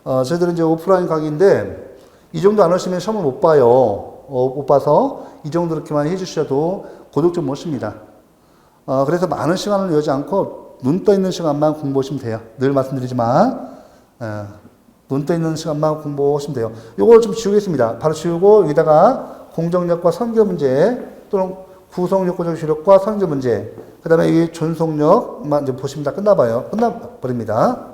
저희들은 이제 오프라인 강의인데, 이 정도 안 하시면 시험을 못 봐요. 못 봐서 이 정도 이렇게만 해주셔도 고득 좀 못 씁니다. 그래서 많은 시간을 여지 않고 눈 떠 있는 시간만 공부하시면 돼요. 늘 말씀드리지만 눈 떠 있는 시간만 공부하시면 돼요. 이걸 좀 지우겠습니다. 바로 지우고 여기다가 공정력과 선결 문제 또는 구성요건적 효력과 선결 문제 그 다음에 이 존속력만 이제 보시면 다 끝나버립니다.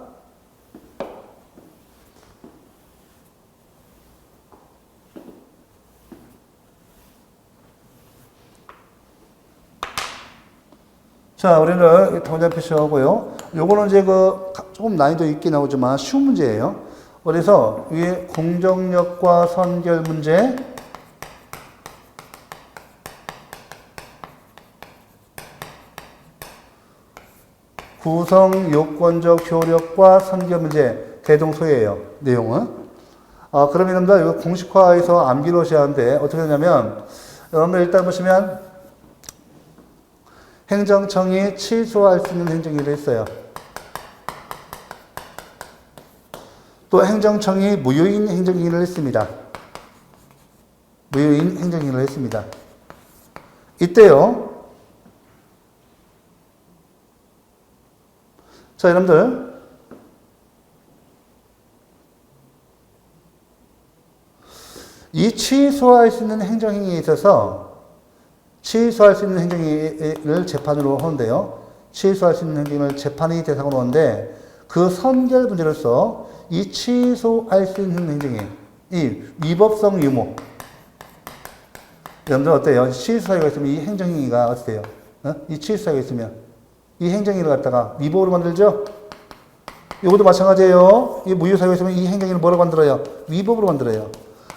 자, 우리는 당장 표시하고요. 요거는 이제 조금 난이도 있게 나오지만 쉬운 문제예요. 그래서 위에 공정력과 선결 문제, 구성 요건적 효력과 선결 문제, 대동소이예요. 내용은. 그러면 여러분들 이거 공식화해서 암기를 하셔야 하는데 어떻게 되냐면 여러분들 일단 보시면 행정청이 취소할 수 있는 행정기일을 했어요. 또 행정청이 무효인 행정기일을 했습니다. 무효인 행정기일을 했습니다. 이때요. 자, 여러분들. 이 취소할 수 있는 행정행위에 있어서 취소할 수 있는 행정을 재판으로 하는데요. 취소할 수 있는 행정을 재판이 대상으로 하는데 그 선결 문제로서 이 취소할 수 있는 행정이 이 위법성 유무 여러분들 어때요? 취소사유가 있으면 이 행정행위가 어때요? 이 취소사유가 있으면 이 행정행위를 갖다가 위법으로 만들죠? 이것도 마찬가지예요. 이 무효사유가 있으면 이 행정행위를 뭐라고 만들어요? 위법으로 만들어요.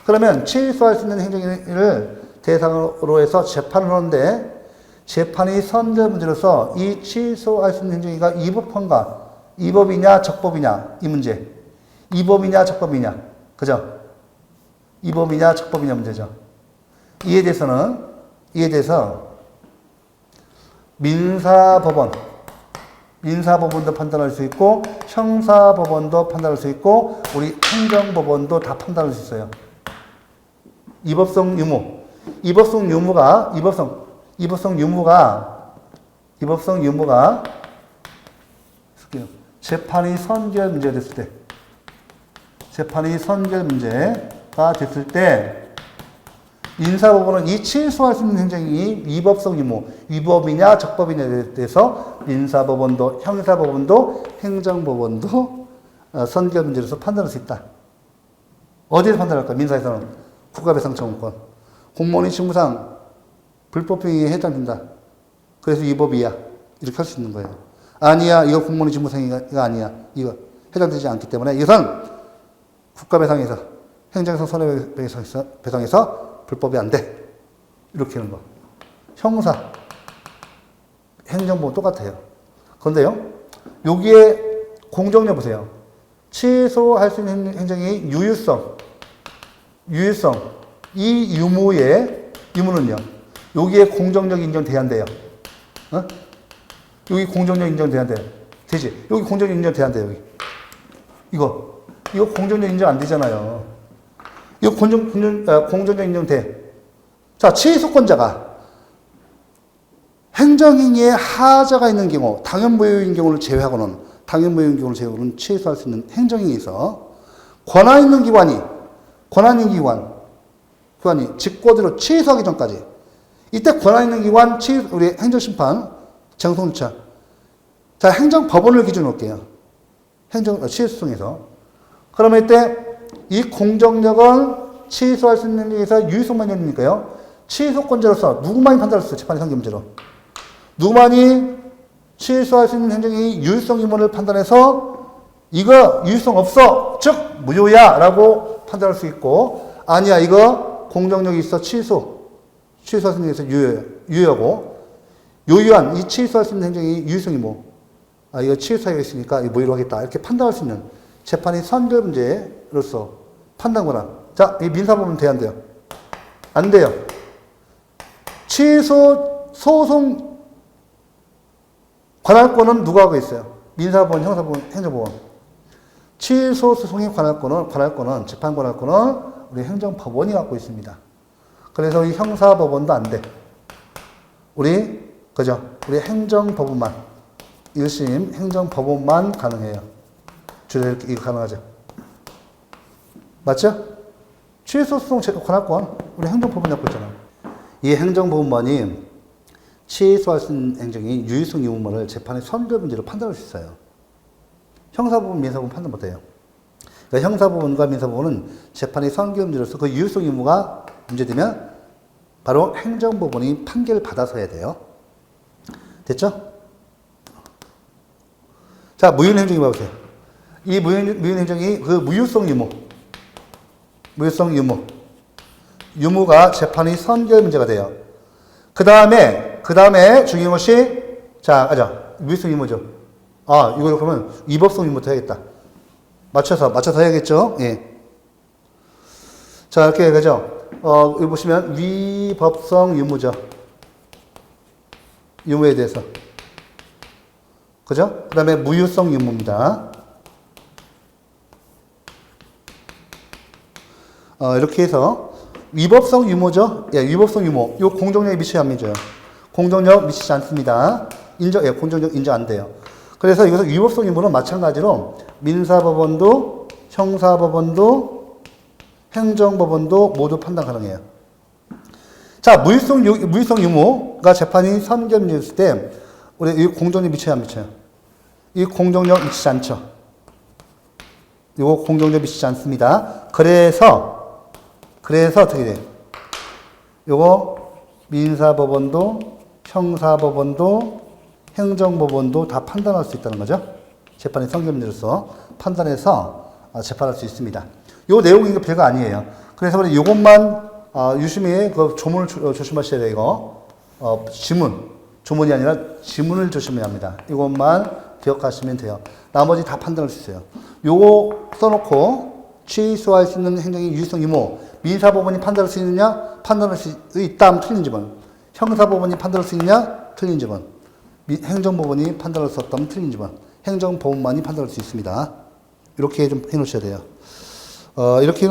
그러면 취소할 수 있는 행정행위를 대상으로 해서 재판을 하는데 재판이 선결 문제로서 이 취소할 수 있는 행정행위가 위법한가? 위법이냐 적법이냐 이 문제. 위법이냐 적법이냐 그죠? 위법이냐 적법이냐 문제죠. 이에 대해서 민사법원도 판단할 수 있고 형사법원도 판단할 수 있고 우리 행정법원도 다 판단할 수 있어요. 위법성 유무가 재판이 선결 문제가 됐을 때 민사법원은 이 취소할 수 있는 행정이 위법성 유무, 위법이냐 적법이냐에 대해서 민사법원도 형사법원도 행정법원도 선결 문제로서 판단할 수 있다. 어디에서 판단할까? 민사에서는 국가배상청구권. 공무원의 직무상 불법행위에 해당된다. 그래서 위법이야. 이렇게 할 수 있는 거예요. 아니야. 이거 공무원의 직무상이가 아니야. 이거 해당되지 않기 때문에 이것은 국가배상에서 행정상 손해배상에서 불법이 안 돼. 이렇게 하는 거. 형사, 행정법은 똑같아요. 그런데요, 여기에 공정력 보세요. 취소할 수 있는 행정이 유효성. 이 유무는요, 여기에 공정력 인정돼야 한대요. 여기 공정력 인정돼야 한대요. 되지? 여기 공정력 인정돼야 한대요, 여기. 이거. 이거 공정력 인정 안 되잖아요. 이거 공정력 인정 돼. 자, 취소권자가 행정행위에 하자가 있는 경우, 당연무효인 경우를 제외하고는 취소할 수 있는 행정행위에서 권한 있는 기관이 직권으로 취소하기 전까지, 이때 권한 있는 기관, 우리 행정심판, 쟁송유차. 자, 행정법원을 기준으로 할게요. 취소성에서. 그러면 이때 이 공정력은 취소할 수 있는 행위에서 유효성만 열리니까요. 취소권자로서 누구만이 판단할 수 있어요? 재판의 상기 문제로. 누구만이 취소할 수 있는 행정행위 유효성 의문을 판단해서 이거 유효성 없어, 즉 무효야 라고 판단할 수 있고, 아니야 이거 공정력이 있어, 취소할 수 있는 행위에서 유효하고, 유효한 이 취소할 수 있는 행정행위 유효성 의무, 이거 취소사유가 있으니까 이거 무효로 하겠다 이렇게 판단할 수 있는 재판의 선결 문제로서 판단 권한. 자, 이 민사법은 돼야 안 돼요? 안 돼요. 취소 소송 관할권은 누가 하고 있어요? 민사법원, 형사법원, 행정법원. 취소 소송의 관할권은 재판 관할권은 우리 행정법원이 갖고 있습니다. 그래서 이 형사법원도 안 돼. 우리 행정법원만, 1심 행정법원만 가능해요. 주로 이거 가능하죠. 맞죠? 취소 소송 관할권 우리 행정법원이 갖고 있잖아요. 이 행정법원만이 취소할 수 있는 행정이 유효성 의무만을 재판의 선결 문제로 판단할 수 있어요. 형사법원, 민사법원 판단 못해요. 그러니까 형사법원과 민사법원은 재판의 선결 문제로서 그 유효성 의무가 문제되면 바로 행정법원이 판결을 받아서 해야 돼요. 됐죠? 자, 무효행정이 봐보세요. 이 무효행정이 그 무효성 유무가 재판의 선결 문제가 돼요. 그 다음에 중요한 것이, 자, 무효성 유무죠. 이거 그러면 위법성 유무부터 해야겠다. 맞춰서 해야겠죠? 예. 자, 이렇게 그죠? 여기 보시면 위법성 유무죠. 유무에 대해서. 그죠? 그 다음에 무효성 유무입니다. 이렇게 해서 위법성 유무죠? 예, 위법성 유무. 요 공정력에 미쳐야 안 미쳐요? 공정력 미치지 않습니다. 공정력 인정 안 돼요. 그래서 이것은 위법성 유무는 마찬가지로 민사법원도, 형사법원도, 행정법원도 모두 판단 가능해요. 자, 무효성 유무가 재판이 선결문제였을 때 우리 이 공정력 미쳐야 안 미쳐요? 이 공정력 미치지 않죠. 이거 공정력 미치지 않습니다. 그래서 어떻게 돼요? 요거 민사법원도, 형사법원도, 행정법원도 다 판단할 수 있다는 거죠. 재판의 선결문제로서 판단해서 재판할 수 있습니다. 요 내용이 별거 아니에요. 그래서 우리 요것만 유심히 그 조문을 조심하셔야 돼요. 이거 조문이 아니라 지문을 조심해야 합니다. 이것만 기억하시면 돼요. 나머지 다 판단할 수 있어요. 요거 써놓고 취소할 수 있는 행정의 유효성 의무, 민사법원이 판단할 수 있느냐? 판단할 수 있다 하면 틀린 지문. 형사법원이 판단할 수 있느냐? 틀린 지문. 행정법원이 판단할 수 없다면 틀린 지문. 행정법원만이 판단할 수 있습니다. 이렇게 좀 해놓으셔야 돼요. 이렇게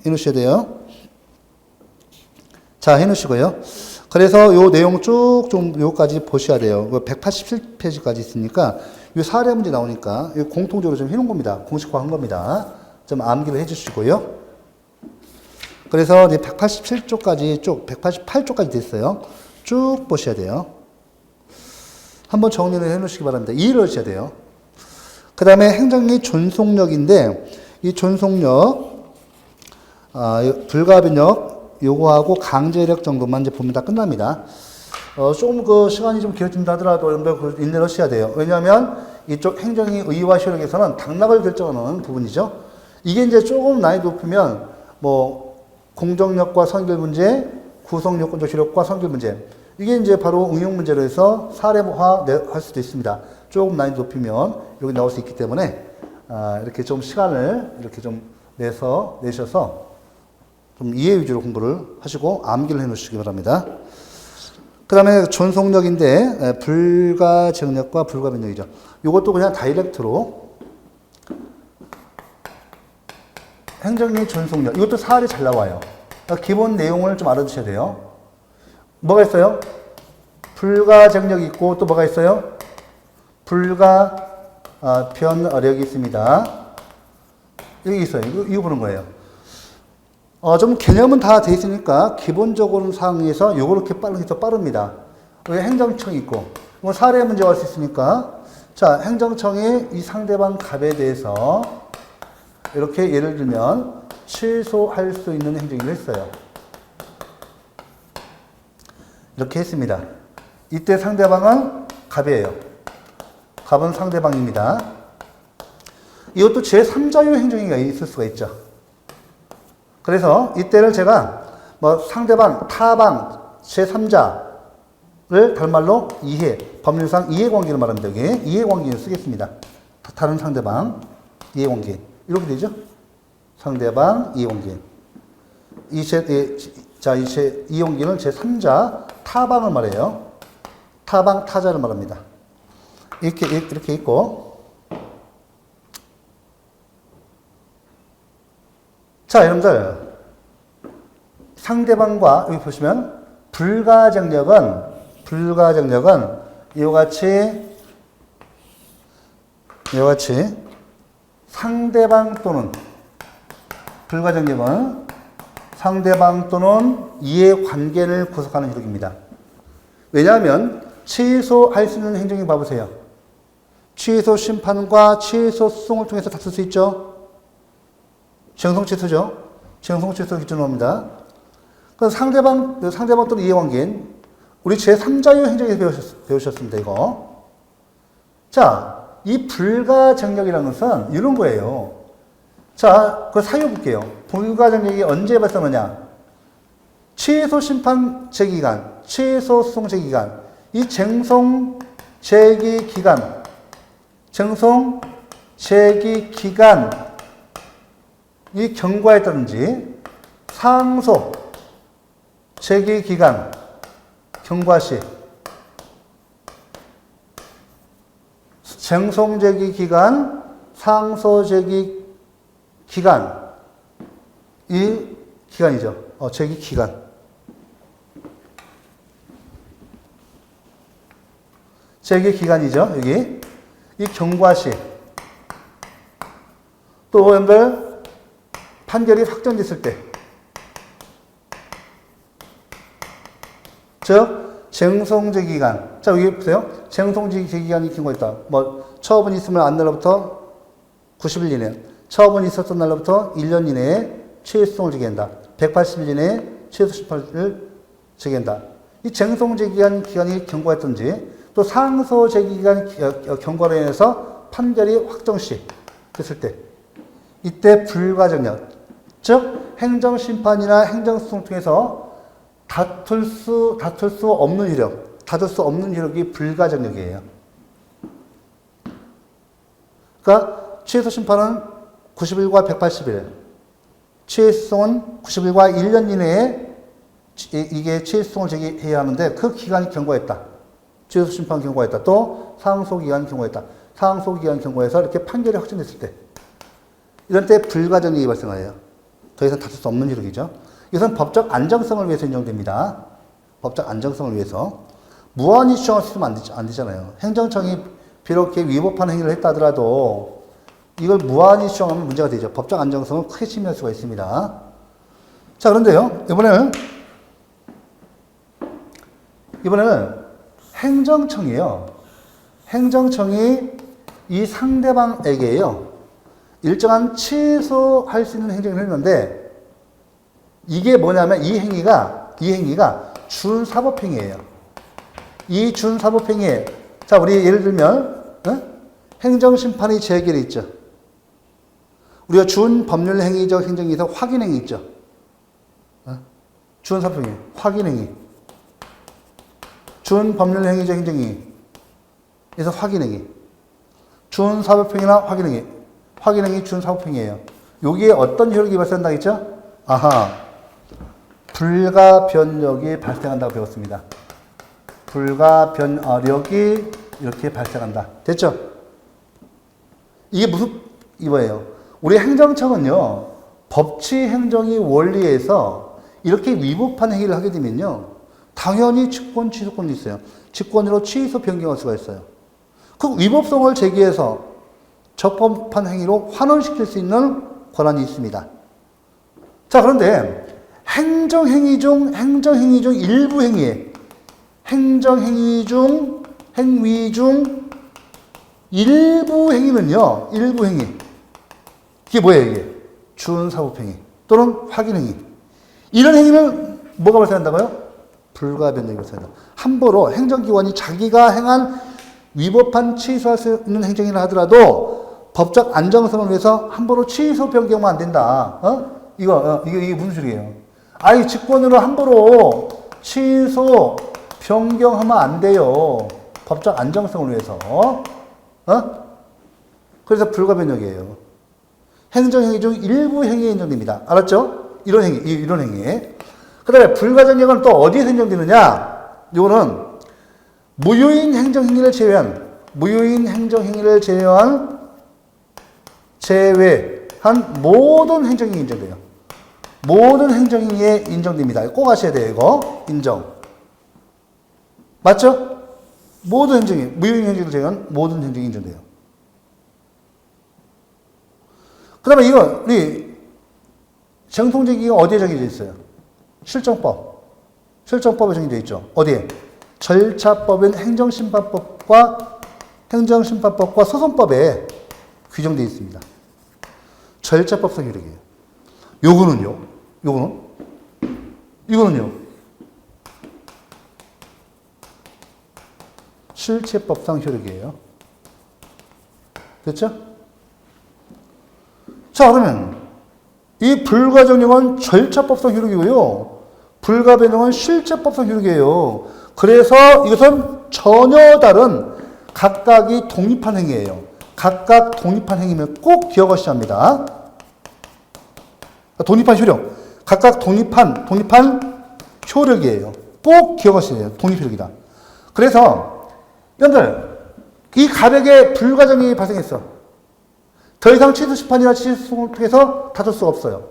해놓으셔야 돼요. 자, 해놓으시고요. 그래서 요 내용 쭉 좀 요까지 보셔야 돼요. 187페이지까지 있으니까 요 사례 문제 나오니까 요 공통적으로 좀 해놓은 겁니다. 공식화한 겁니다. 좀 암기를 해주시고요. 그래서 이제 187쪽까지 188쪽까지 됐어요. 쭉 보셔야 돼요. 한번 정리를 해놓으시기 바랍니다. 이해를 하셔야 돼요. 그 다음에 행정의 존속력인데 이 존속력, 불가변력 요거하고 강제력 정도만 이제 보면 다 끝납니다. 조금 그 시간이 좀 길어진다 하더라도 여러분들 인내를 하셔야 돼요. 왜냐하면 이쪽 행정의 의의와 효력에서는 당락을 결정하는 부분이죠. 이게 이제 조금 난이도 높으면 뭐 공정력과 선결 문제, 구성요건적 효력과 선결 문제, 이게 이제 바로 응용 문제로 해서 사례화 할 수도 있습니다. 조금 난이도 높이면 여기 나올 수 있기 때문에 이렇게 좀 시간을 이렇게 좀 내셔서 좀 이해 위주로 공부를 하시고 암기를 해 놓으시기 바랍니다. 그 다음에 존속력인데 불가정력과 불가변력이죠. 이것도 그냥 다이렉트로 행정의 준속력. 이것도 사활이 잘 나와요. 그러니까 기본 내용을 좀 알아두셔야 돼요. 뭐가 있어요? 불가정력이 있고 또 뭐가 있어요? 변력이 있습니다. 여기 있어요. 이거 보는 거예요. 좀 개념은 다 돼 있으니까 기본적으로 상황에서 요거 이렇게 빠르게 더 빠릅니다. 여기 행정청이 있고, 이거 사례 문제가 올 수 있으니까, 자, 행정청이 이 상대방 갑에 대해서 이렇게 예를 들면 취소할 수 있는 행정을 했어요. 이렇게 했습니다. 이때 상대방은 갑이에요. 갑은 상대방입니다. 이것도 제3자유 행정이 있을 수가 있죠. 그래서 이때를 제가 뭐 상대방, 타방, 제3자를 달말로 이해, 법률상 이해관계를 말합니다. 여기 이해관계를 쓰겠습니다. 다른 상대방, 이해관계. 이렇게 되죠? 상대방, 이해관계. 이해관계는 제3자, 타방을 말해요. 타방, 타자를 말합니다. 이렇게 있고. 자, 여러분들. 상대방과, 여기 보시면, 불가정력은 이와 같이 상대방 또는, 불가정력은 상대방 또는 이해관계를 구속하는 효력입니다. 왜냐하면, 취소할 수 있는 행정이 봐보세요. 취소 심판과 취소 소송을 통해서 다툴 수 있죠. 쟁송 취소죠. 쟁송 취소 기준으로 합니다. 그래서 상대방 또는 이해관계인 우리 제3자유 행정에서 배우셨습니다. 이거. 자, 이 불가정력이라는 것은 이런 거예요. 자, 그 사유 볼게요. 불가정력이 언제 발생하냐? 취소 심판 제기기간, 취소 소송 제기기간, 이 쟁송 제기 기간, 이 경과에 따른지 상소 제기 기간 경과 시 쟁송 제기 기간 상소 제기 기간 이 기간이죠. 제기 기간 제기 기간이죠. 여기 이 경과 시 또 여러분들 판결이 확정됐을 때, 즉 쟁송제기기간. 자, 여기 보세요. 쟁송제기기간이 경과가 있다. 뭐 처분이 있으면 안 날로부터 90일 이내, 처분이 있었던 날로부터 1년 이내에 취소송을 제기한다. 180일 이내에 취소 심판을 제기한다. 이 쟁송제기기간이 경과했던지, 또 상소제기기간 경과로 인해서 판결이 확정시 됐을 때, 이때 불가정력, 즉 행정심판이나 행정소송을 통해서 다툴 수 없는 효력이 불가정력이에요. 그러니까 취소심판은 90일과 180일, 취소송은 90일과 1년 이내에 이게 취소송을 제기해야 하는데 그 기간이 경과했다. 취소심판 경과했다. 또 상소기간 경과했다. 상소기간 경과해서 이렇게 판결이 확정됐을 때, 이런 때 불가정력이 발생해요. 더 이상 다툴 수 없는 효력이죠. 이것은 법적 안정성을 위해서 인정됩니다. 법적 안정성을 위해서. 무한히 주장할 수 있으면 안 되잖아요. 행정청이 비록 위법한 행위를 했다 하더라도 이걸 무한히 주장하면 문제가 되죠. 법적 안정성을 크게 침해할 수가 있습니다. 자, 그런데요. 이번에는 행정청이에요. 행정청이 이 상대방에게요. 일정한 취소할 수 있는 행정을 했는데, 이게 뭐냐면 이 행위가 준사법행위예요. 이 준사법행위에, 자, 우리 예를 들면 행정심판이 재결이 있죠. 우리가 준법률행위적 행정에서 확인행위 있죠. 준사법행위, 확인행위. 준법률행위적 행정에서 확인행위. 준사법행위나 확인행위. 확인행위 준사법행위예요. 여기에 어떤 효력이 발생한다고 했죠? 아하, 불가변력이 발생한다고 배웠습니다. 불가변력이 이렇게 발생한다. 됐죠? 이게 무슨 이거예요? 우리 행정청은요, 법치 행정이 원리에서 이렇게 위법한 행위를 하게 되면요. 당연히 직권 취소권이 있어요. 직권으로 취소 변경할 수가 있어요. 그 위법성을 제기해서 적법한 행위로 환원시킬 수 있는 권한이 있습니다. 자, 그런데 행정행위 중 일부 행위에 행위 중 일부 행위는요. 일부 행위. 이게 뭐예요, 이게? 준사법행위 또는 확인행위. 이런 행위는 뭐가 발생한다고요? 불가변력이 발생한다. 함부로 행정기관이 자기가 행한 위법한 취소할 수 있는 행정이라 하더라도 법적 안정성을 위해서 함부로 취소 변경만 안 된다. 이게 무슨 소리예요? 아니, 직권으로 함부로 취소 변경하면 안 돼요. 법적 안정성을 위해서. 그래서 불가변력이에요. 행정행위 중 일부 행위에 인정됩니다. 알았죠? 이런 행위. 그 다음에 불가변력은 또 어디에서 인정되느냐? 요거는 무효인 행정행위를 제외한 모든 행정행위 인정돼요. 모든 행정행위에 인정됩니다. 꼭 아셔야 돼요, 이거. 인정. 맞죠? 모든 행정행위, 무효인 행정행위를 제외한 모든 행정행위 인정돼요. 그 다음에 이거, 우리, 정통제기가 어디에 정해져 있어요? 실정법에 정해져 있죠. 어디에? 절차법인 행정심판법과 소송법에 규정되어 있습니다. 절차법상 효력이에요. 이거는요. 실체법상 효력이에요. 됐죠? 자, 그러면 이 불가정령은 절차법상 효력이고요. 불가변형은 실체법상 효력이에요. 그래서 이것은 전혀 다른 각각이 독립한 행위예요. 각각 독립한 행위면 꼭 기억하셔야 합니다. 독립한 효력. 각각 독립한 효력이에요. 꼭 기억하셔야 돼요. 독립효력이다. 그래서 여러분들 이 가백에 불가정이 발생했어. 더 이상 취소심판이나 취소송을 통해서 다툴 수가 없어요.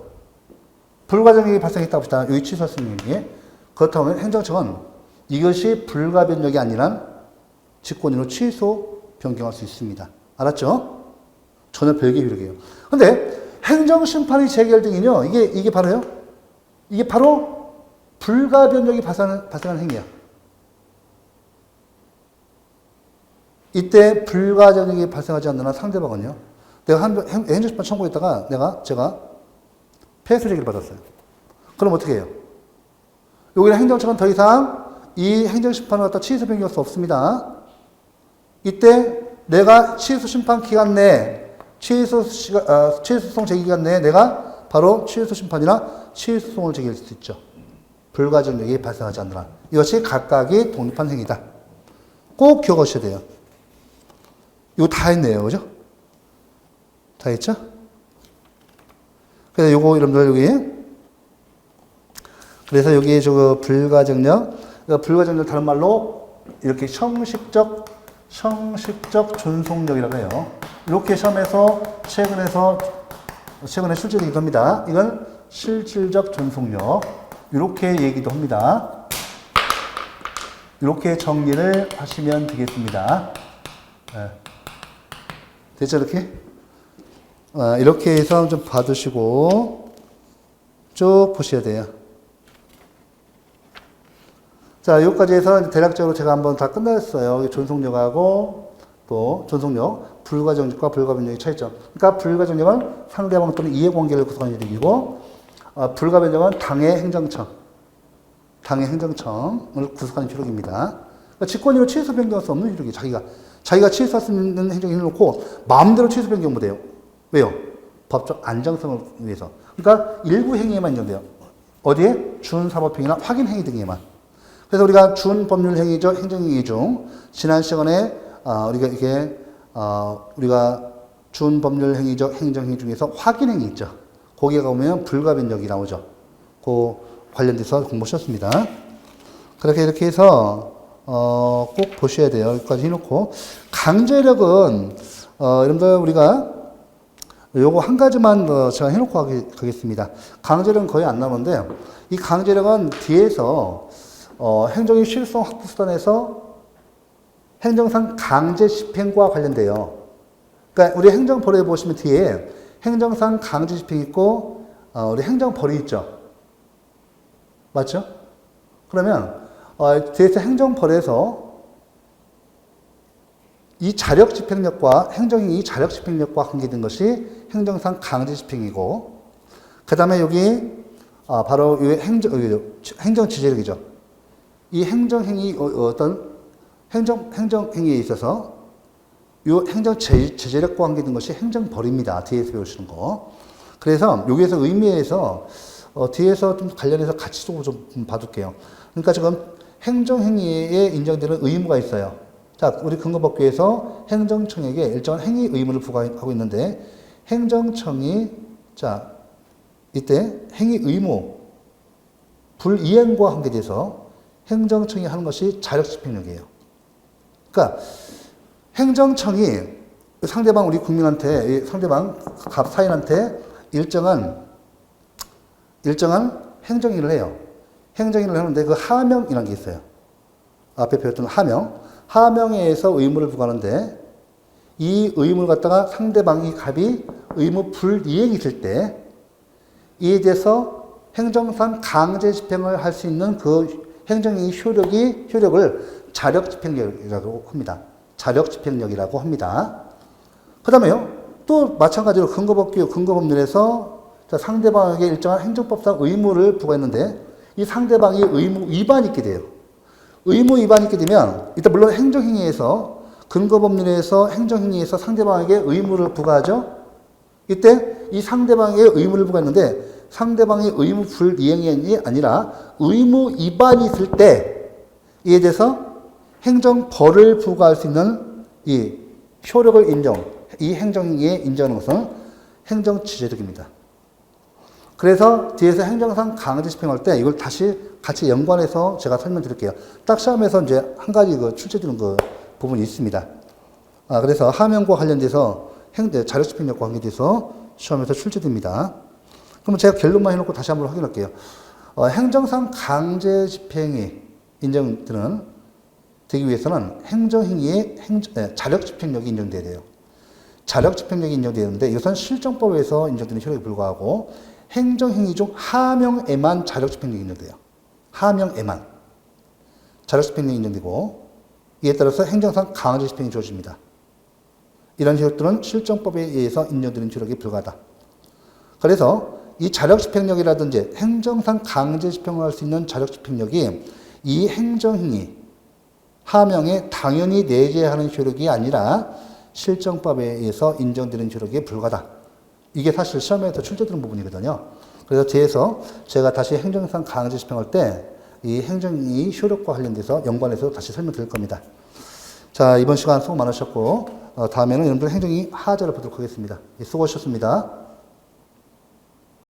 불가정이 발생했다고 합시다. 여기 취소했으니. 그렇다면 행정청은 이것이 불가변력이 아니란 직권으로 취소 변경할 수 있습니다. 알았죠? 전혀 별개의 효력이에요. 근데 행정심판이 재결 등은요. 이게 바로요. 이게 바로 불가변력이 발생하는 행위야. 이때 불가변력이 발생하지 않는 한 상대방은요. 내가 행정심판 청구했다가 제가 패소 제기를 받았어요. 그럼 어떻게 해요? 여기는 행정청은 더 이상 이 행정심판을 갖다 취소 변경할 수 없습니다. 이때 내가 취소심판 기간 내에 취소소송 제기 기간 내에 내가 바로 취소심판이나 취소소송을 제기할 수 있죠. 불가정력이 발생하지 않는 이것이 각각이 독립한 행위다. 꼭 기억하셔야 돼요. 이거 다 했네요. 그죠? 다 했죠? 그래서 요거 여러분들 여기 그래서 여기 저 불가정력 다른 말로 이렇게 형식적 존속력이라고 해요. 이렇게 시험에서 최근에 출제되기도 합니다. 이건 실질적 존속력 이렇게 얘기도 합니다. 이렇게 정리를 하시면 되겠습니다. 네. 됐죠, 이렇게? 이렇게 해서 좀 봐두시고 쭉 보셔야 돼요. 자, 여기까지 해서 대략적으로 제가 한번 다 끝났어요. 존속력하고 또 존속력, 불가정력과 불가변력의 차이점. 그러니까 불가정력은 상대방 또는 이해관계를 구성하는 효력이고 불가변력은 당의 행정청을 구성하는 효력입니다. 그러니까 직권으로 취소 변경할 수 없는 효력이 자기가 취소할 수 있는 행정을 해놓고 마음대로 취소 변경 못해요. 왜요? 법적 안정성을 위해서. 그러니까 일부 행위에만 인정돼요. 어디에? 준사법행위나 확인행위 등에만. 그래서 우리가 준법률 행위죠. 행정행위 중 지난 시간에 우리가 준법률 행위적 행정행위 중에서 확인행위 있죠. 거기에 가보면 불가변력이 나오죠. 그 관련돼서 공부하셨습니다. 그렇게 이렇게 해서 꼭 보셔야 돼요. 여기까지 해놓고 강제력은 여러분들 우리가 요거 한 가지만 제가 해놓고 가겠습니다. 강제력은 거의 안 나오는데, 이 강제력은 뒤에서 행정의 실효성 확보 수단에서 행정상 강제 집행과 관련돼요. 그러니까 우리 행정벌에 보시면 뒤에 행정상 강제 집행 있고 우리 행정벌이 있죠. 맞죠? 그러면 뒤에서 행정벌에서 이 자력 집행력과 행정이 자력 집행력과 관계된 것이 행정상 강제 집행이고, 그 다음에 여기 바로 이 행정 지재력이죠. 이 행정행위 어떤 행정행위에 있어서 이 행정 제재력과 관계된 것이 행정벌입니다. 뒤에서 배우시는 거. 그래서 여기에서 의미에서 뒤에서 좀 관련해서 가치적으로 좀 봐둘게요. 그러니까 지금 행정행위에 인정되는 의무가 있어요. 자, 우리 근거법규에서 행정청에게 일정한 행위 의무를 부과하고 있는데, 행정청이 자 이때 행위 의무 불이행과 관계돼서 행정청이 하는 것이 자력집행력이에요. 그러니까 행정청이 상대방 우리 국민한테 상대방 사인한테 일정한 행정일을 해요. 행정일을 하는데 그 하명이라는 게 있어요. 앞에 배웠던 하명에 의해서 의무를 부과하는데, 이 의무를 갖다가 상대방이 갑이 의무 불이행이 있을 때 이에 대해서 행정상 강제 집행을 할 수 있는 그 행정의 효력을 자력집행력이라고 합니다. 자력집행력이라고 합니다. 그 다음에요, 또 마찬가지로 근거법률에서 상대방에게 일정한 행정법상 의무를 부과했는데, 이 상대방이 의무 위반이 있게 돼요. 의무 위반이 있게 되면, 일단 물론 행정행위에서, 근거법률에서 행정행위에서 상대방에게 의무를 부과하죠. 이때 이 상대방에게 의무를 부과했는데, 상대방의 의무 불이행이 아니라 의무 위반이 있을 때, 이에 대해서 행정벌을 부과할 수 있는 이 효력을 이 행정행위에 인정하는 것은 행정지재력입니다. 그래서 뒤에서 행정상 강제 집행할 때 이걸 다시 같이 연관해서 제가 설명드릴게요. 딱 시험에서 이제 한 가지 출제되는 그 부분이 있습니다. 그래서 하명과 관련돼서 자력집행력과 관계돼서 시험에서 출제됩니다. 그럼 제가 결론만 해놓고 다시 한번 확인할게요. 행정상 강제 집행이 되기 위해서는 행정행위의 자력집행력이 인정돼야 돼요. 자력집행력이 인정되는데, 이것은 실정법에서 인정되는 효력에 불과하고, 행정행위 중 하명에만 자력집행력이 인정돼요. 하명에만 자력집행력이 인정되고, 이에 따라서 행정상 강제 집행이 주어집니다. 이런 효력들은 실정법에 의해서 인정되는 효력에 불과하다. 그래서 이 자력집행력이라든지 행정상 강제 집행을 할 수 있는 자력집행력이 이 행정행위 하명에 당연히 내재하는 효력이 아니라 실정법에 의해서 인정되는 효력에 불과하다. 이게 사실 시험에서 출제되는 부분이거든요. 그래서 뒤에서 제가 다시 행정상 강제 집행할 때 이 행정이 효력과 관련돼서 연관해서 다시 설명드릴 겁니다. 자, 이번 시간 수고 많으셨고, 다음에는 여러분들 행정이 하자를 보도록 하겠습니다. 수고하셨습니다.